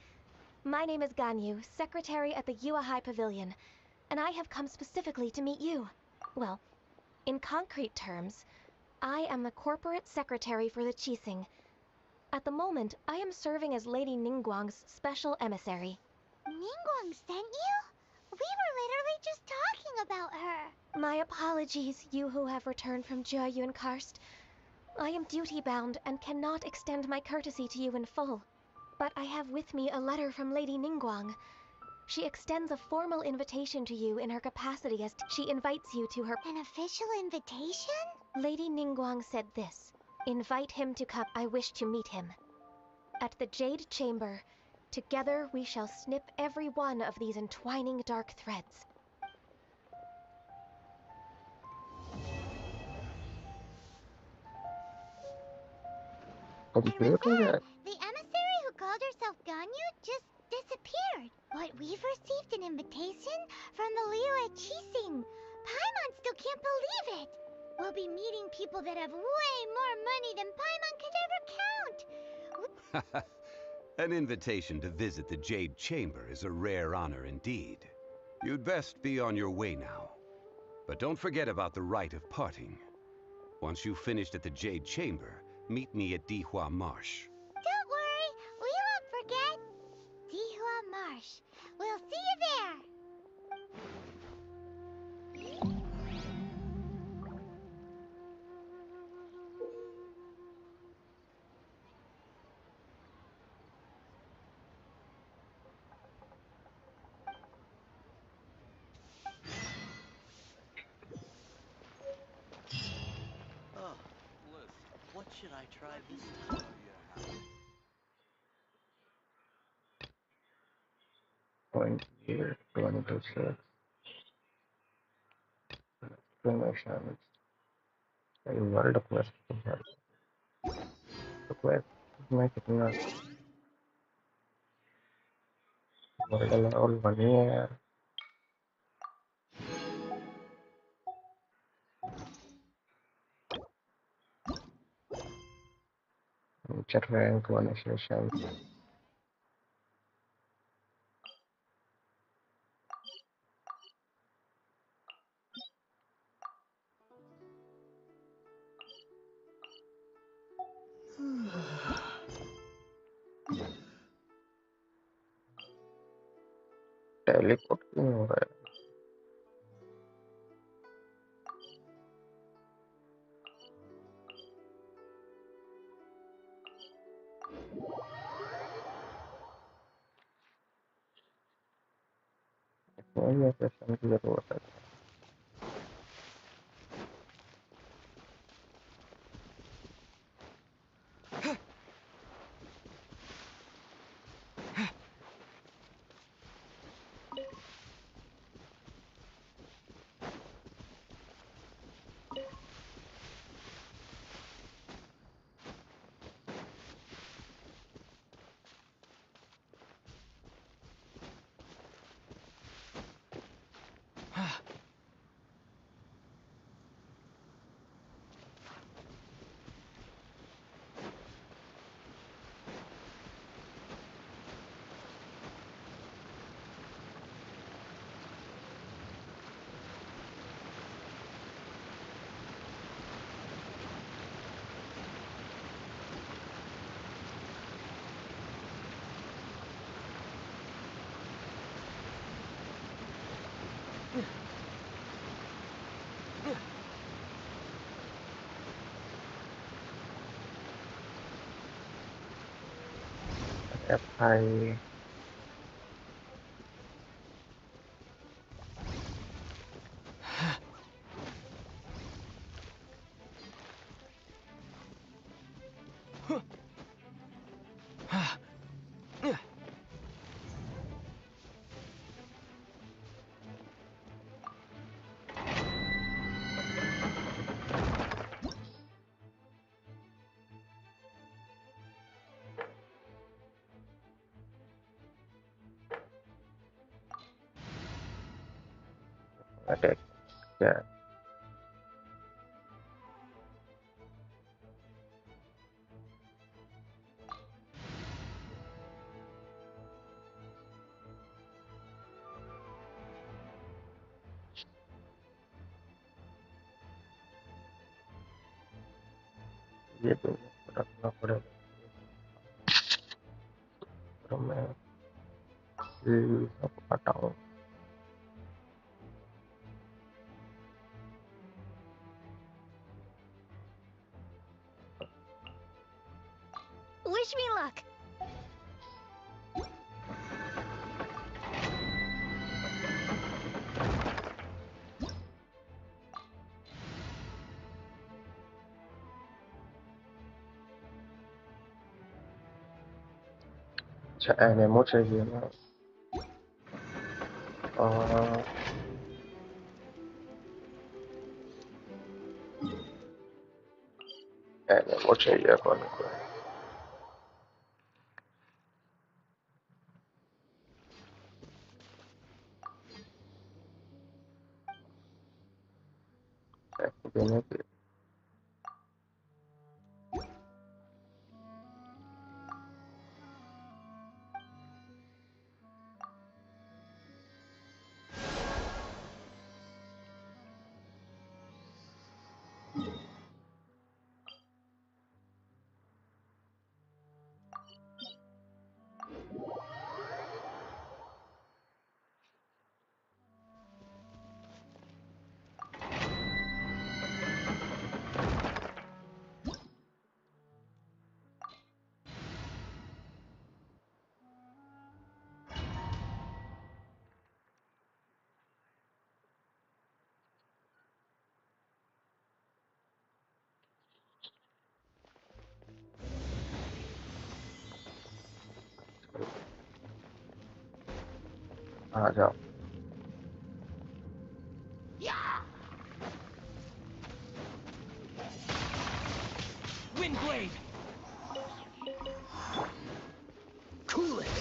My name is Ganyu, secretary at the Yuehai Pavilion, and I have come specifically to meet you. Well, in concrete terms, I am the corporate secretary for the Qixing. At the moment, I am serving as Lady Ningguang's special emissary. Ningguang sent you? We were literally just talking about her. My apologies, you who have returned from Jueyun Karst. I am duty-bound and cannot extend my courtesy to you in full. But I have with me a letter from Lady Ningguang. She extends a formal invitation to you in her capacity as she invites you to her... An official invitation? Lady Ningguang said this. Invite him to come. I wish to meet him. At the Jade Chamber, together we shall snip every one of these entwining dark threads. The emissary who called herself Ganyu just disappeared. But we've received an invitation from the Liyue Qixing. Paimon still can't believe it. We'll be meeting people that have way more money than Paimon could ever count. An invitation to visit the Jade Chamber is a rare honor indeed. You'd best be on your way now. But don't forget about the rite of parting. Once you've finished at the Jade Chamber, meet me at Dihua Marsh. Don't worry, we won't forget. Dihua Marsh. We'll see you there. Oh, bliss. What should I try this time? Going here, going to search. Explanations. A world of quest. The quest में कितना world level 1 ही है यार. Future rank 1 session. Teleport क्यों हो रहा है? कोई session की जरूरत है? भाई अटैक क्या है? ये तो रखना पड़ेगा। तो मैं ये सब हटाऊं। Wish me luck. अच्छा एनिमो चाहिए ना? एनिमो चाहिए अपन को। देने के आ जाओ। Windblade! Cool it.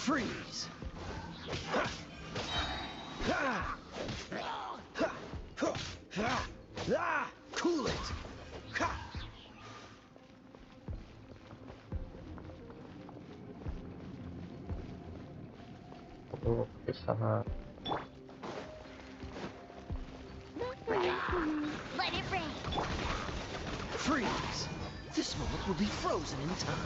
Freeze. Cool it. तो इस समय Let it rain. Freeze. This moment will be frozen in time.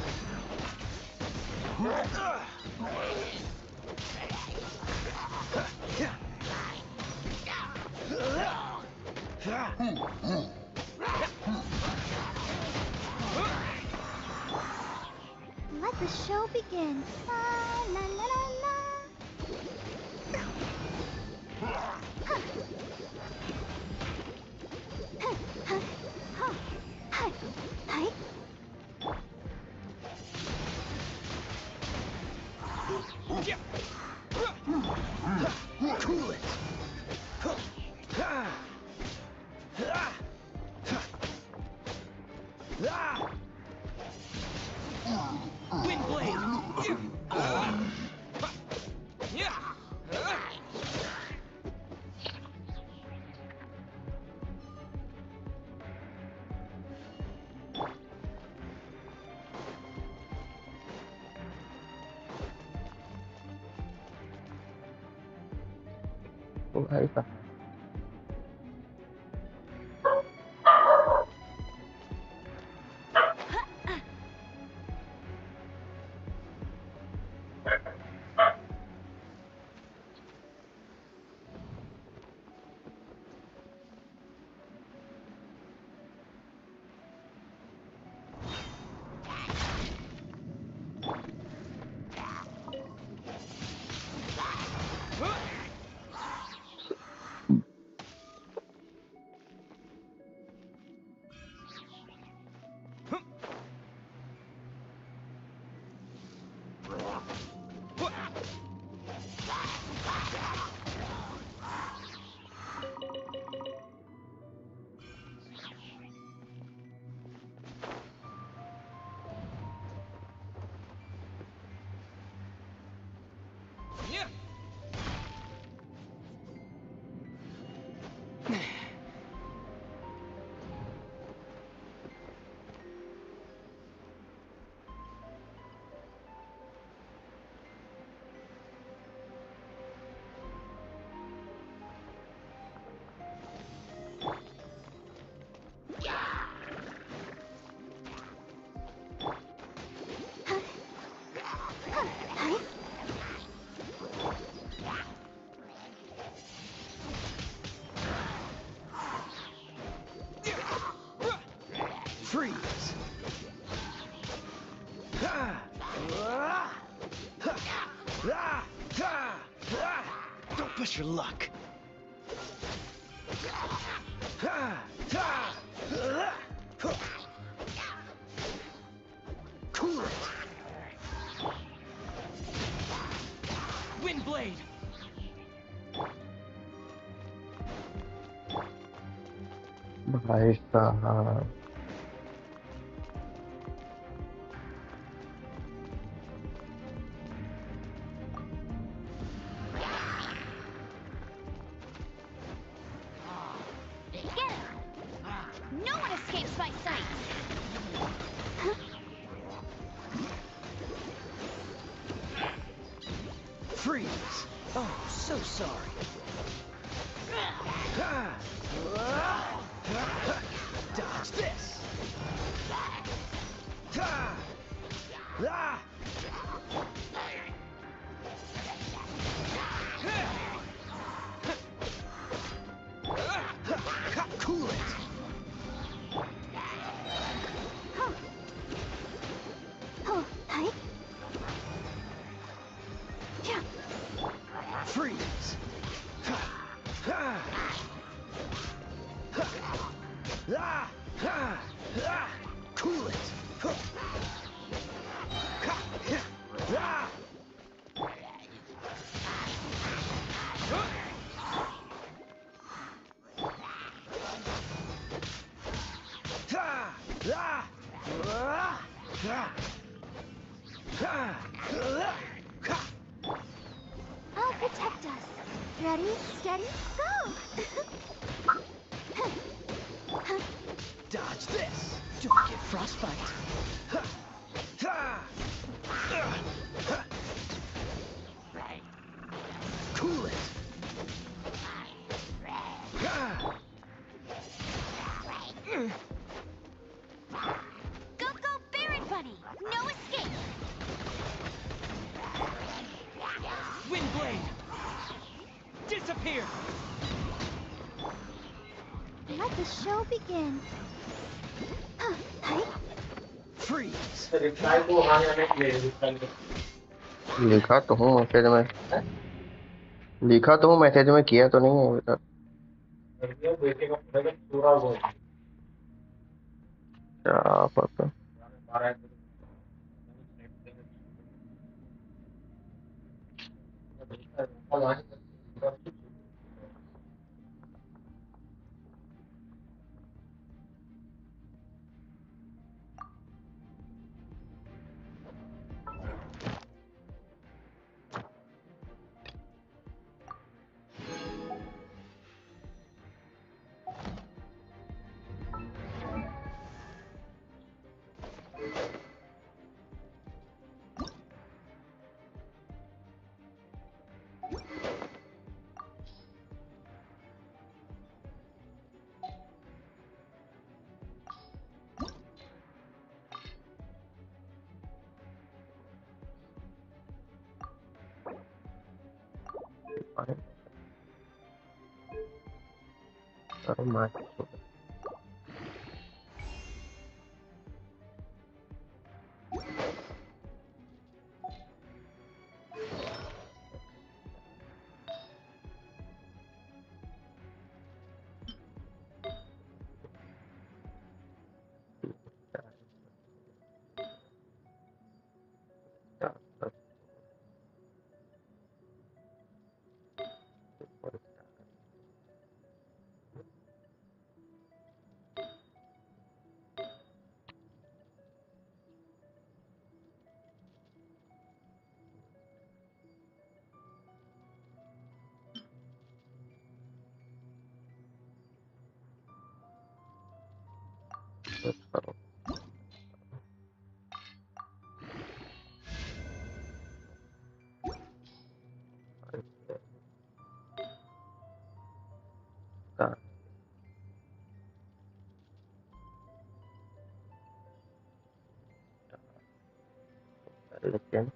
Let the show begin. La la la la. Cool it. Wind blade. भाई साहब Freeze. Don't push your luck. Cool it. Wind blade. भाई साहब No one escapes my sight. Freeze. Oh, so sorry. Dodge this. Cool it. Freeze. Cool it. I'll protect us. Ready, steady, go! Dodge this. Don't get frostbite. Cool it. Go disappear. Let the show begin. Freeze. लिखा तो हूँ message में, लिखा तो हूँ message में, किया तो नहीं है अभी तक। क्या पता। अरे मार करो। लेकिन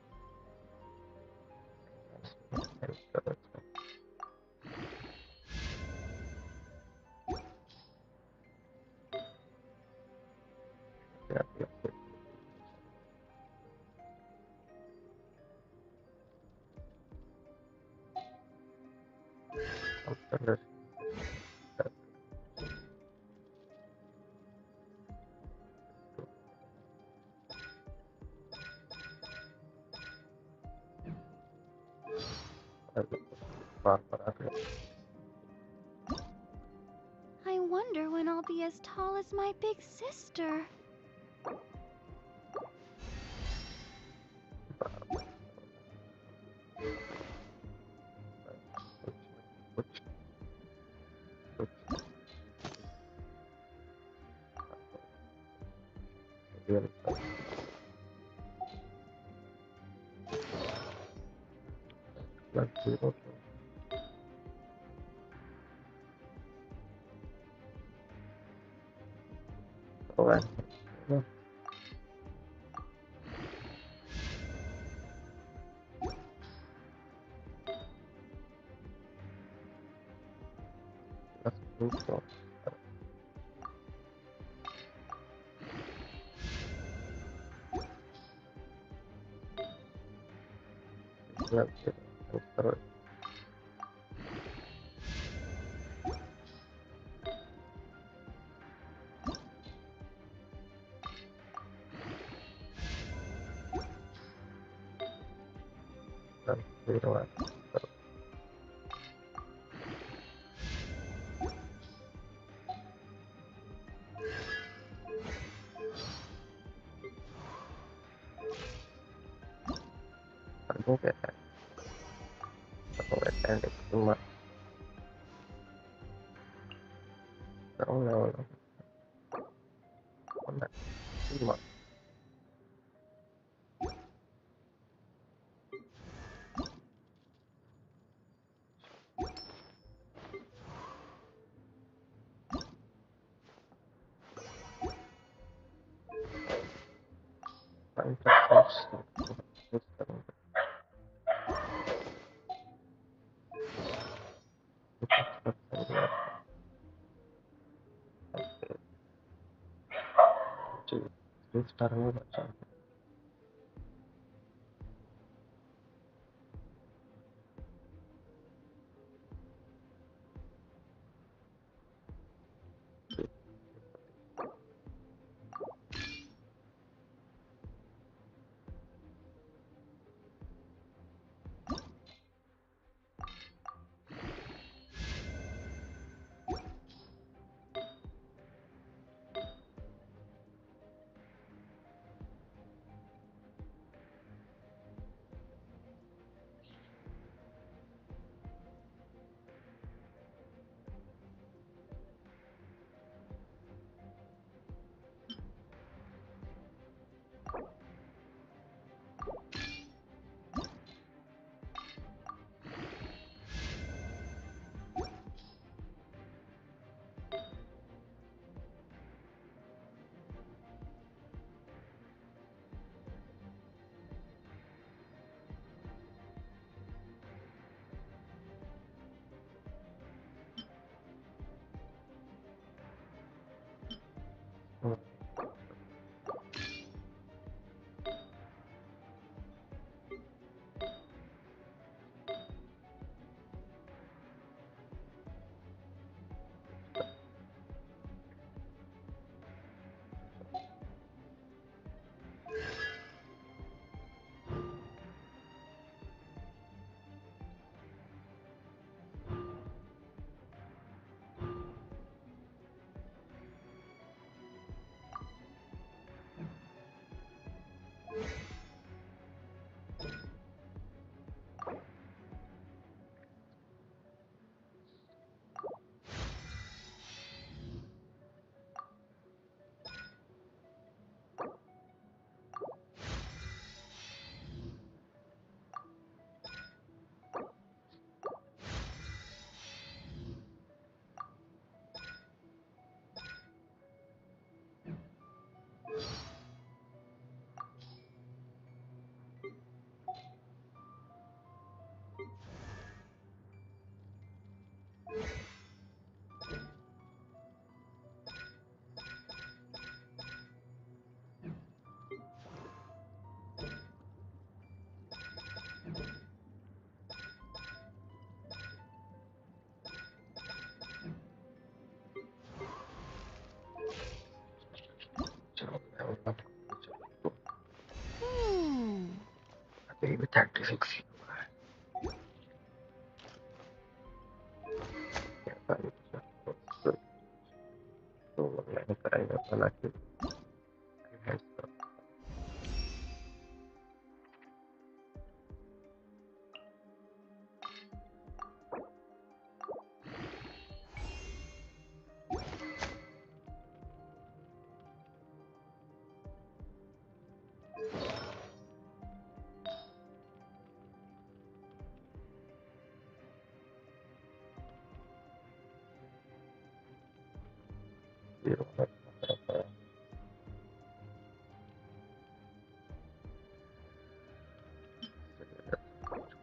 I wonder when I'll be as tall as my big sister. तरंग बचा। अभी भी 36 हुआ है। तो मैंने कराएगा बना के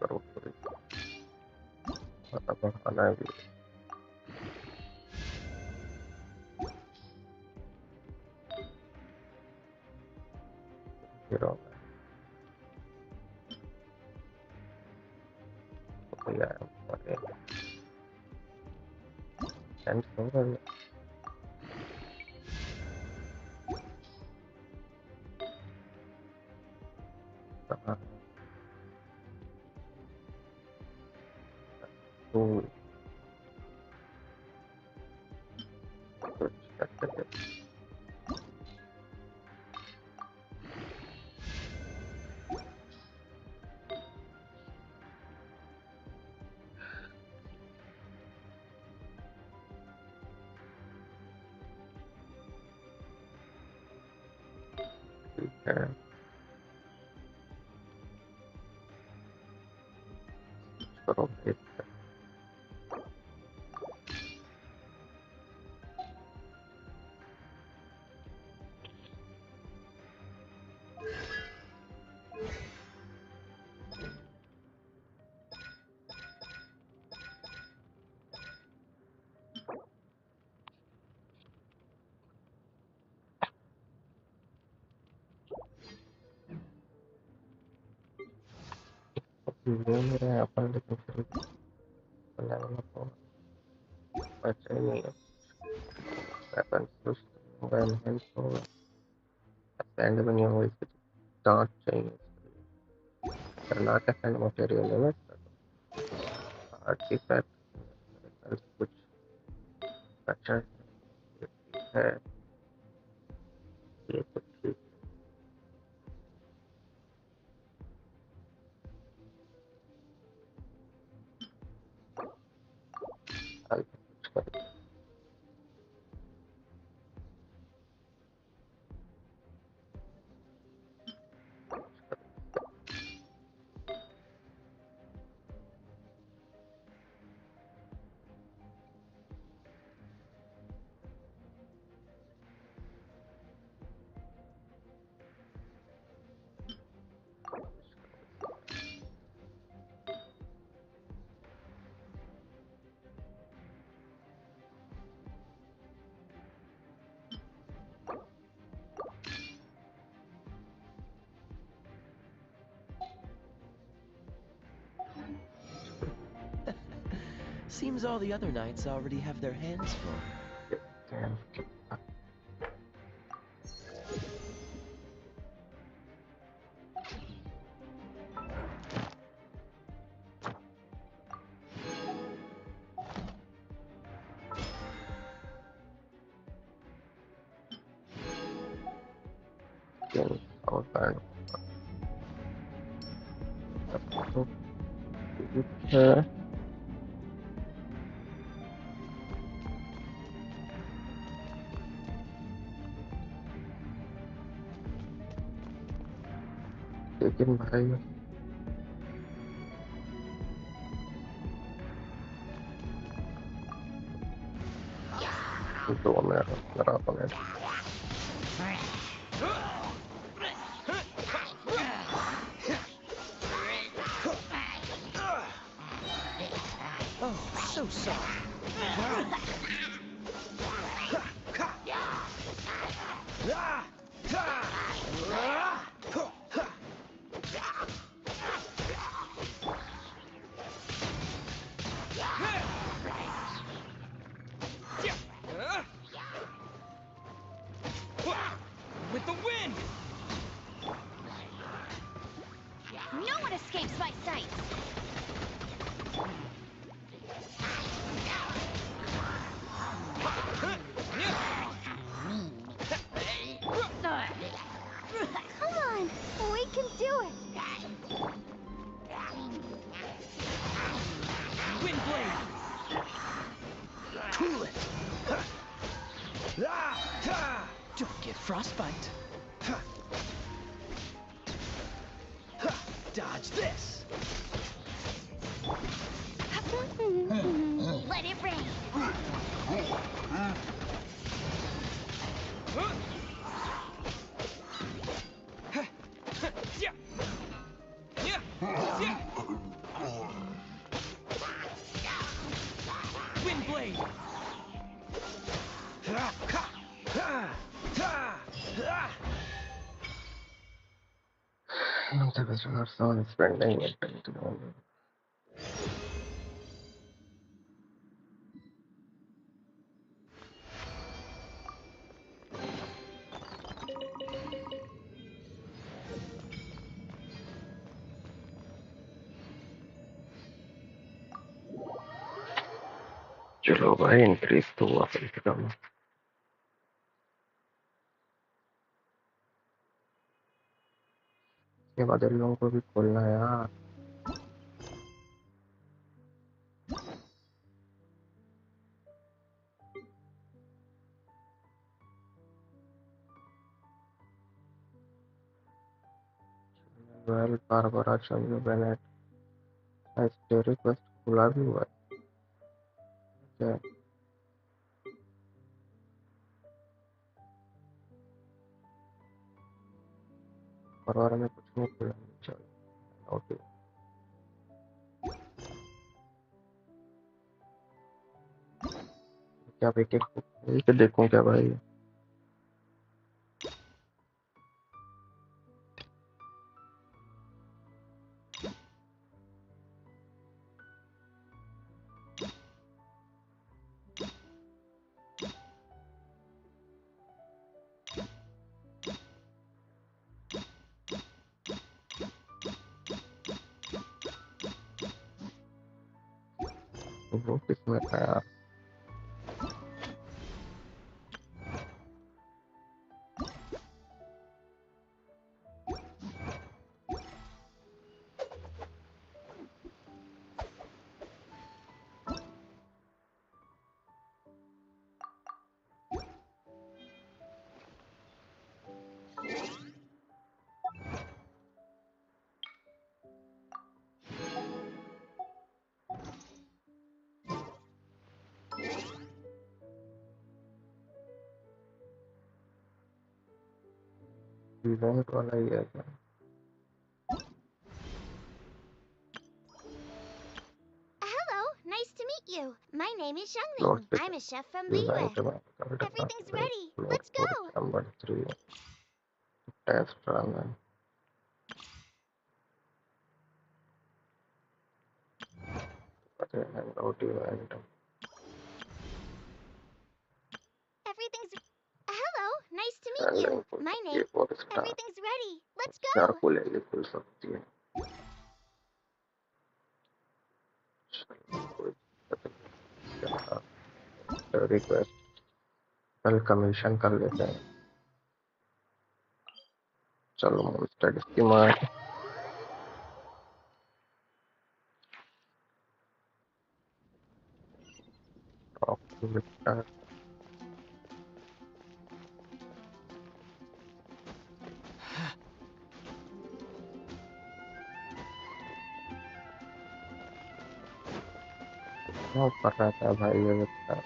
करो बढ़ाना भी फिर करो ले मेरे यहाँ पर, लेकिन फिर लेवल अप होगा। अच्छा ही नहीं है। वेपन होगा, एनहेंस होगा, असेंड भी नहीं होगा, इसके डांट चाहिए। खतरनाक असेंड मटेरियल है ना इसका, आर्टिफैक्ट कुछ अच्छा है, ये तो ठीक है। कुछ कर Seems all the other knights already have their hands full. Damn. outbound. Okay. लेकिन भाई दो मेरा opponent Oh, so sorry. With the wind! No one escapes my sight! Come on, we can do it! Windblade! Cool it! Don't get frostbite. Dodge this! Let it rain! Windblade! non te vedo una persona spending it into चलो भाई increase तो हुआ कम से कम इसके बाद इन लोगों को भी खोलना है यार वेल बारबरा चंद्र बेनेट स्टे रिक्वेस्ट खुला भी हुआ है बारबरा में कुछ नहीं खुला चलो ओके क्या एक देखूं क्या भाई वो किसमें था यार? इवेंट वाला ही है क्या? Hello, nice to meet you. My name is Lord Xiangling. I'm a chef from event Liyue. में Everything's ready. Lord Let's go. number 3 test run. Hangout event. Everything's... Hello, nice to meet you. My name... Everything's ready. Let's go. Charcoal ये खुल सकती है। Request कल commission कर लेते हैं। चलो मॉन्स्टर की मार टॉप टू विक्टर क्या कर रहा था भाई ये विक्टर?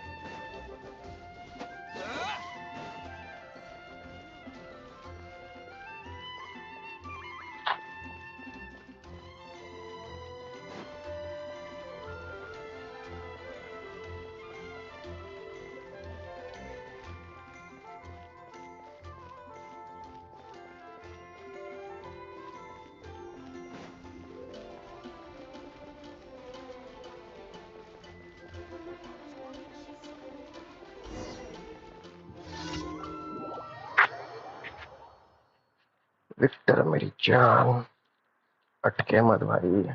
विक्टर मेरी जान अटके मत भाई।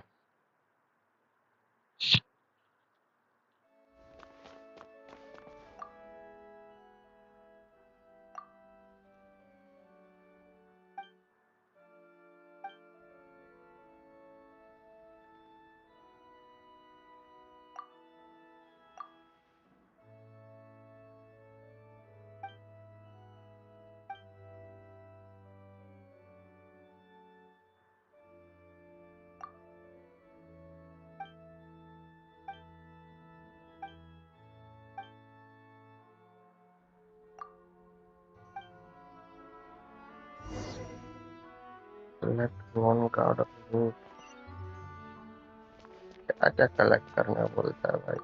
Select one card of the क्या क्या कलेक्ट करना बोलता है भाई?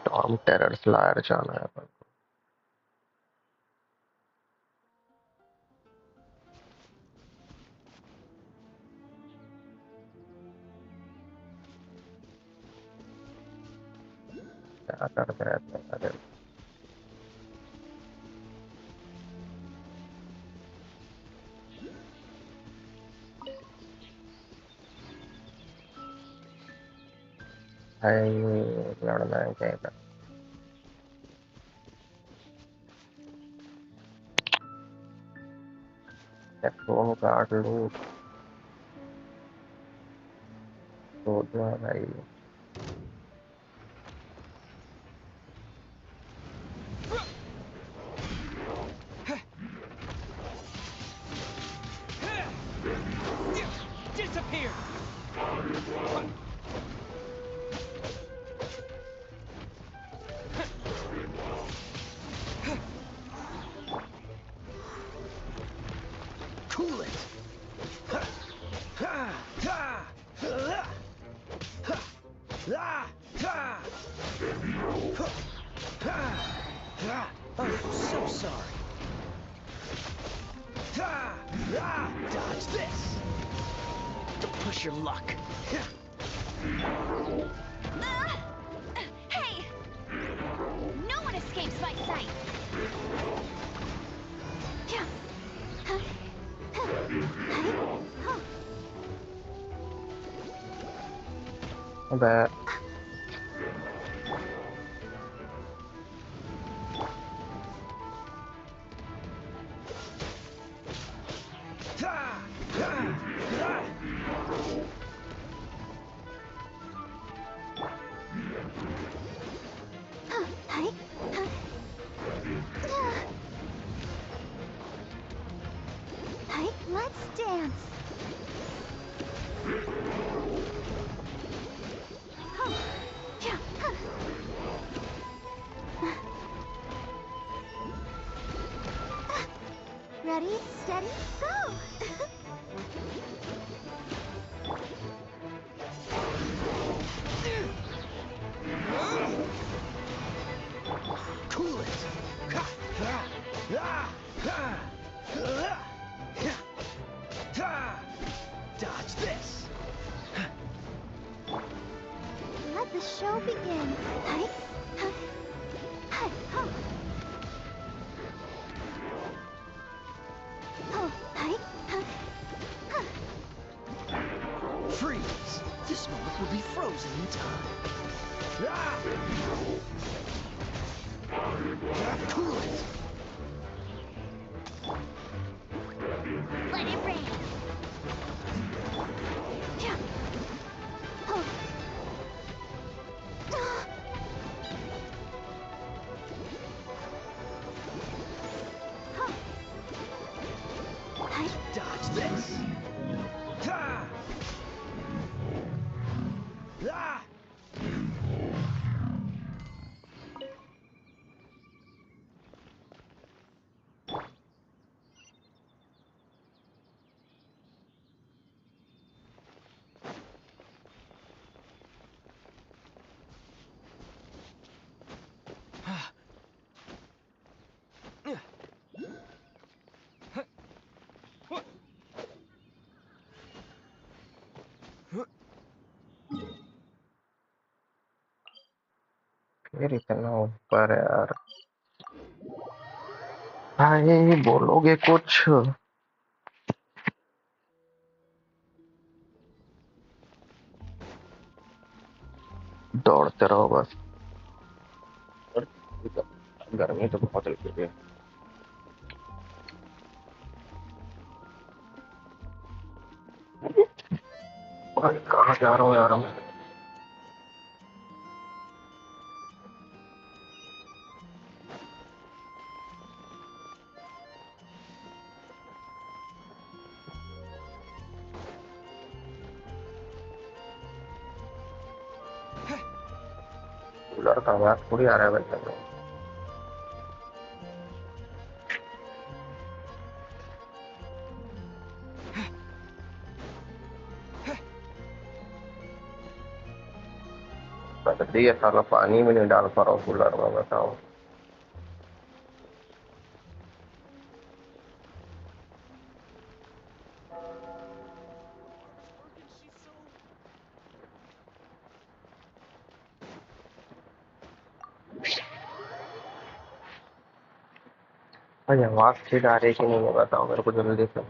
टॉम टेरर स्लायर जाना है अपन को। क्या करते रहते हैं अरे भाई लड़ना है क्या इधर? फोन कार्ड लूट तो दो भाई। Disappear! Cool it! I'm so sorry. Dodge this! Don't push your luck. Hey! No one escapes my sight! Not bad. Let's dance. Ready, steady, go! Cool it! Dodge this! Let the show begin. Freeze! This moment will be frozen in time. Cool it! Let it rain. Dodge this! मेरी इतना ऊपर है यार। भाई बोलोगे कुछ? दौड़ते रहो बस। गर्मी तो बहुत लगी है। भाई कहाँ जा रहा हूँ यार मैं? कूलर का आवाज थोड़ी आ रहा है भाई। ये साला पानी भी नहीं डाल पा रहा हूँ कूलर में, बताओ। भाई आवाज ठीक आ रही है कि नहीं है बताओ मेरे को जल्दी से।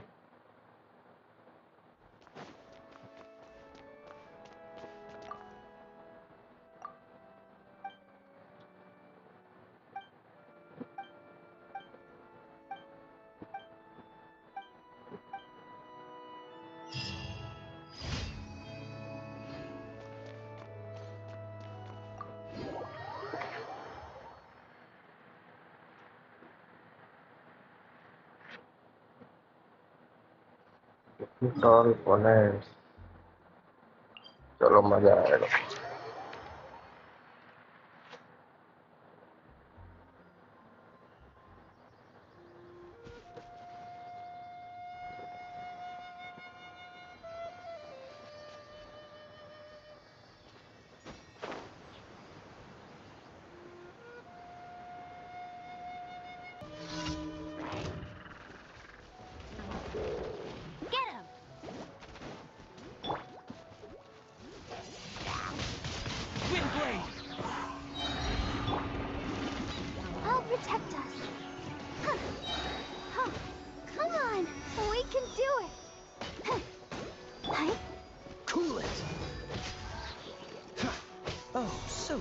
चलो मजा आएगा।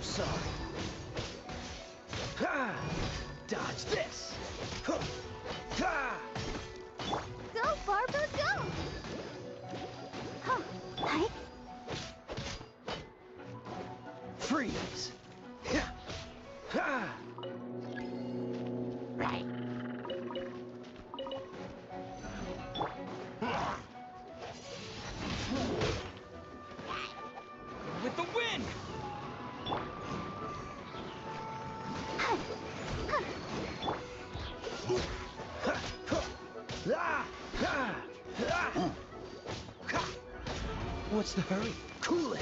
so sorry. Ha! Dodge this. Huh. Ha! Go, Barbo, go! Huh. Hi. Freeze. Ha! Ha! Right. With the wind! What's the hurry? Cool it.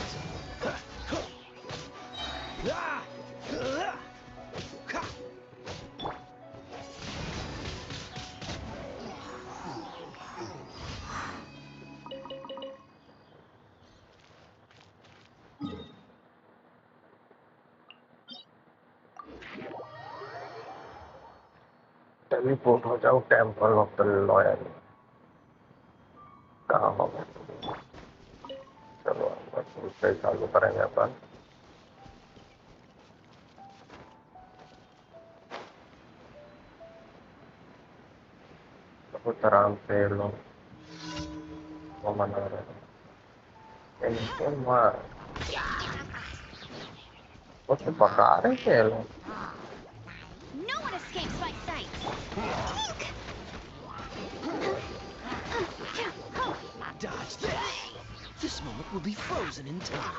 Teleport हो जाओ टेम्पल ऑफ द लॉयल। कहाँ होगा? चलो बस उससे चालू करेंगे अपन। बहुत आराम से लोग वो मना रहे हैं। इनके माँ वो तो पका रहे थे लोग। No one escapes my sight. Dodge this. This moment will be frozen in time.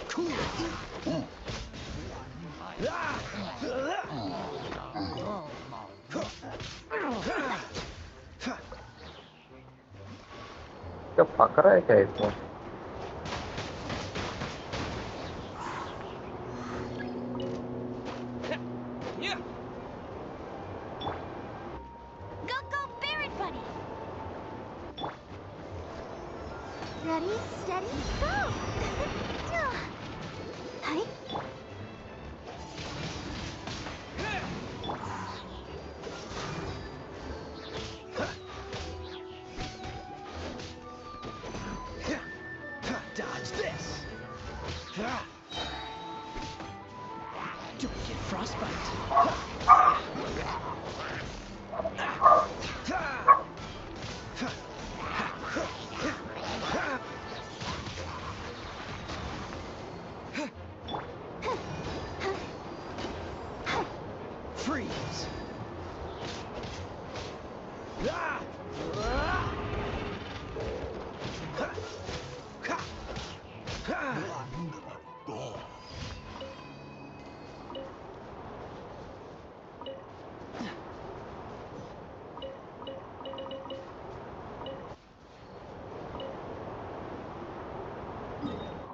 Cool it. क्या पक रहा है क्या इसमें? Go, go, Barrett Bunny! Ready, steady, go! Hi. Dodge this. Don't get frostbite. Freeze.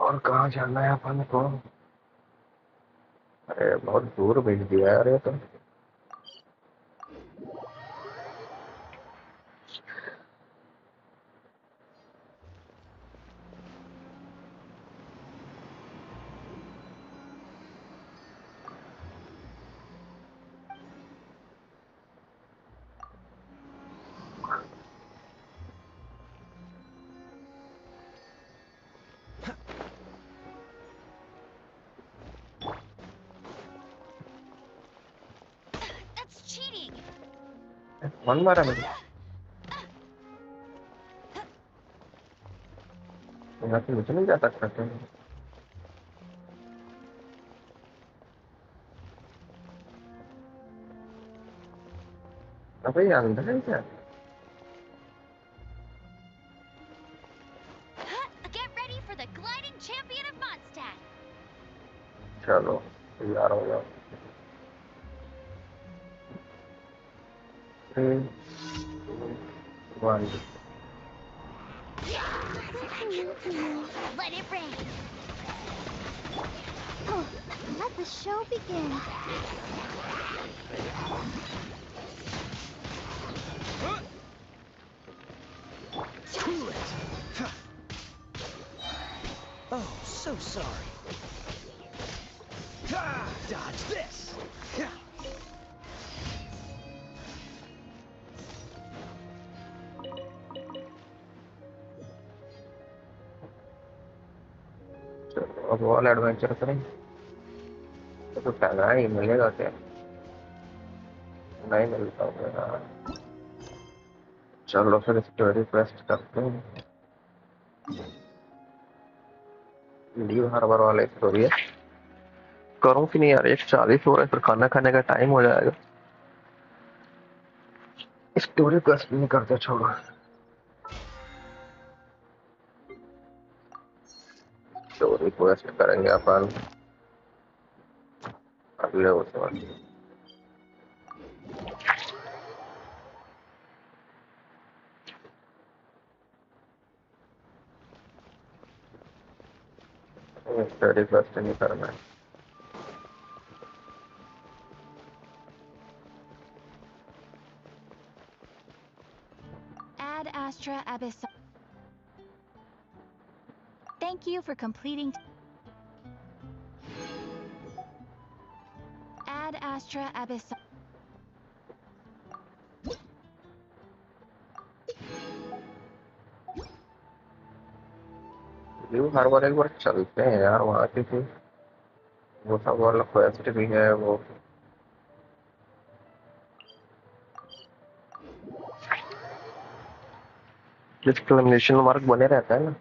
और कहाँ जाना है अपन को? अरे बहुत दूर भेज दिया यार ये तो। That's cheating! मन मारा मुझे। यहाँ से मुझे नहीं जा सकता क्या? अबे ये अंदर है क्या? Get ready for the gliding champion of Mondstadt! चलो तैयार हो जाओ। 3, 2, 1 Let it rain! Oh, let the show begin! Cool it. Oh, so sorry. Dodge this. अब वो वाला एडवेंचर करें तो पहला ही मिलेगा क्या? नहीं मिलता होगा। चलो फिर स्टोरी क्वेस्ट करते हैं। लीव हार्बर वाला स्टोरी है। करूँ कि नहीं यार, 1:40 हो रहा है, फिर खाना खाने का टाइम हो जाएगा। स्टोरी क्वेस्ट नहीं करते, छोड़ो। स्टोरी क्वेस्ट करेंगे अपन अगले उस वक्त। स्टोरी क्वेस्ट नहीं करना है। Ad Astra Abyss. Thank you for completing. Ad Astra Abyss. Leave harbour एक बार चलते हैं यार वहाँ की थी। वो सब वाला क्वेस्ट भी है वो। एक्सक्लेमेशन मार्क बने रहता है ना।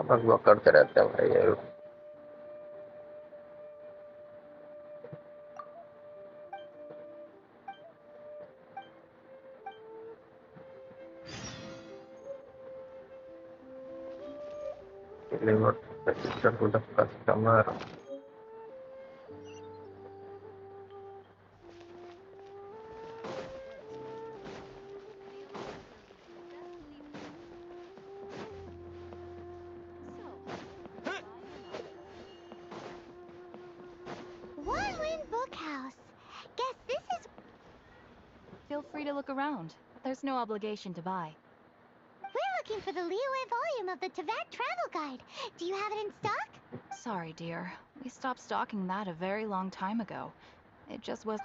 बस करते रहते हैं भाई ये। Delivered register to the customer. Warwind Bookhouse. Guess this is... Feel free to look around. There's no obligation to buy. We're looking for the Liyue volume of the Teyvat travel guide. Do you have it in stock? Sorry, dear. We stopped stocking that a very long time ago. It just was...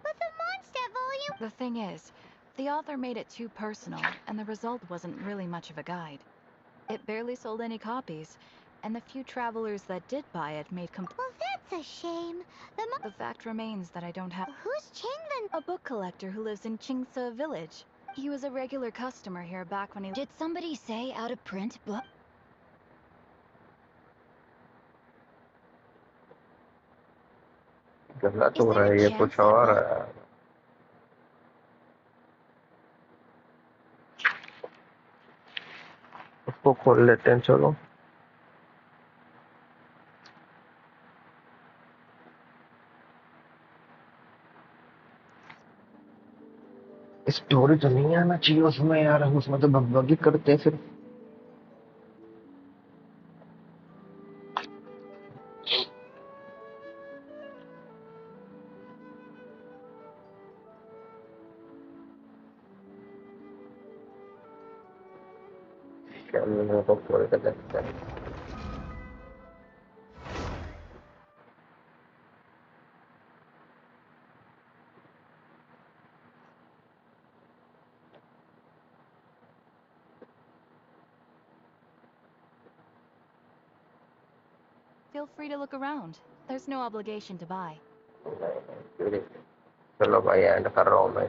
But the Mondstadt volume... The thing is, the author made it too personal, and the result wasn't really much of a guide. It barely sold any copies, and the few travelers that did buy it made Well, that's a shame. The fact remains that I don't have... Who's Chingven? A book collector who lives in Chingsa village. He was a regular customer here back when he... Did somebody say out of print book? गलत हो रहा है ये, कुछ और है। उसको खोल लेते हैं, चलो। स्टोरी तो नहीं आना चाहिए उसमें यार, उसमें तो बकबकी करते हैं फिर। चलो तो खोल के देखते हैं। Feel free to look around. There's no obligation to buy. चलो भाई, एंड कर रहा हूँ मैं।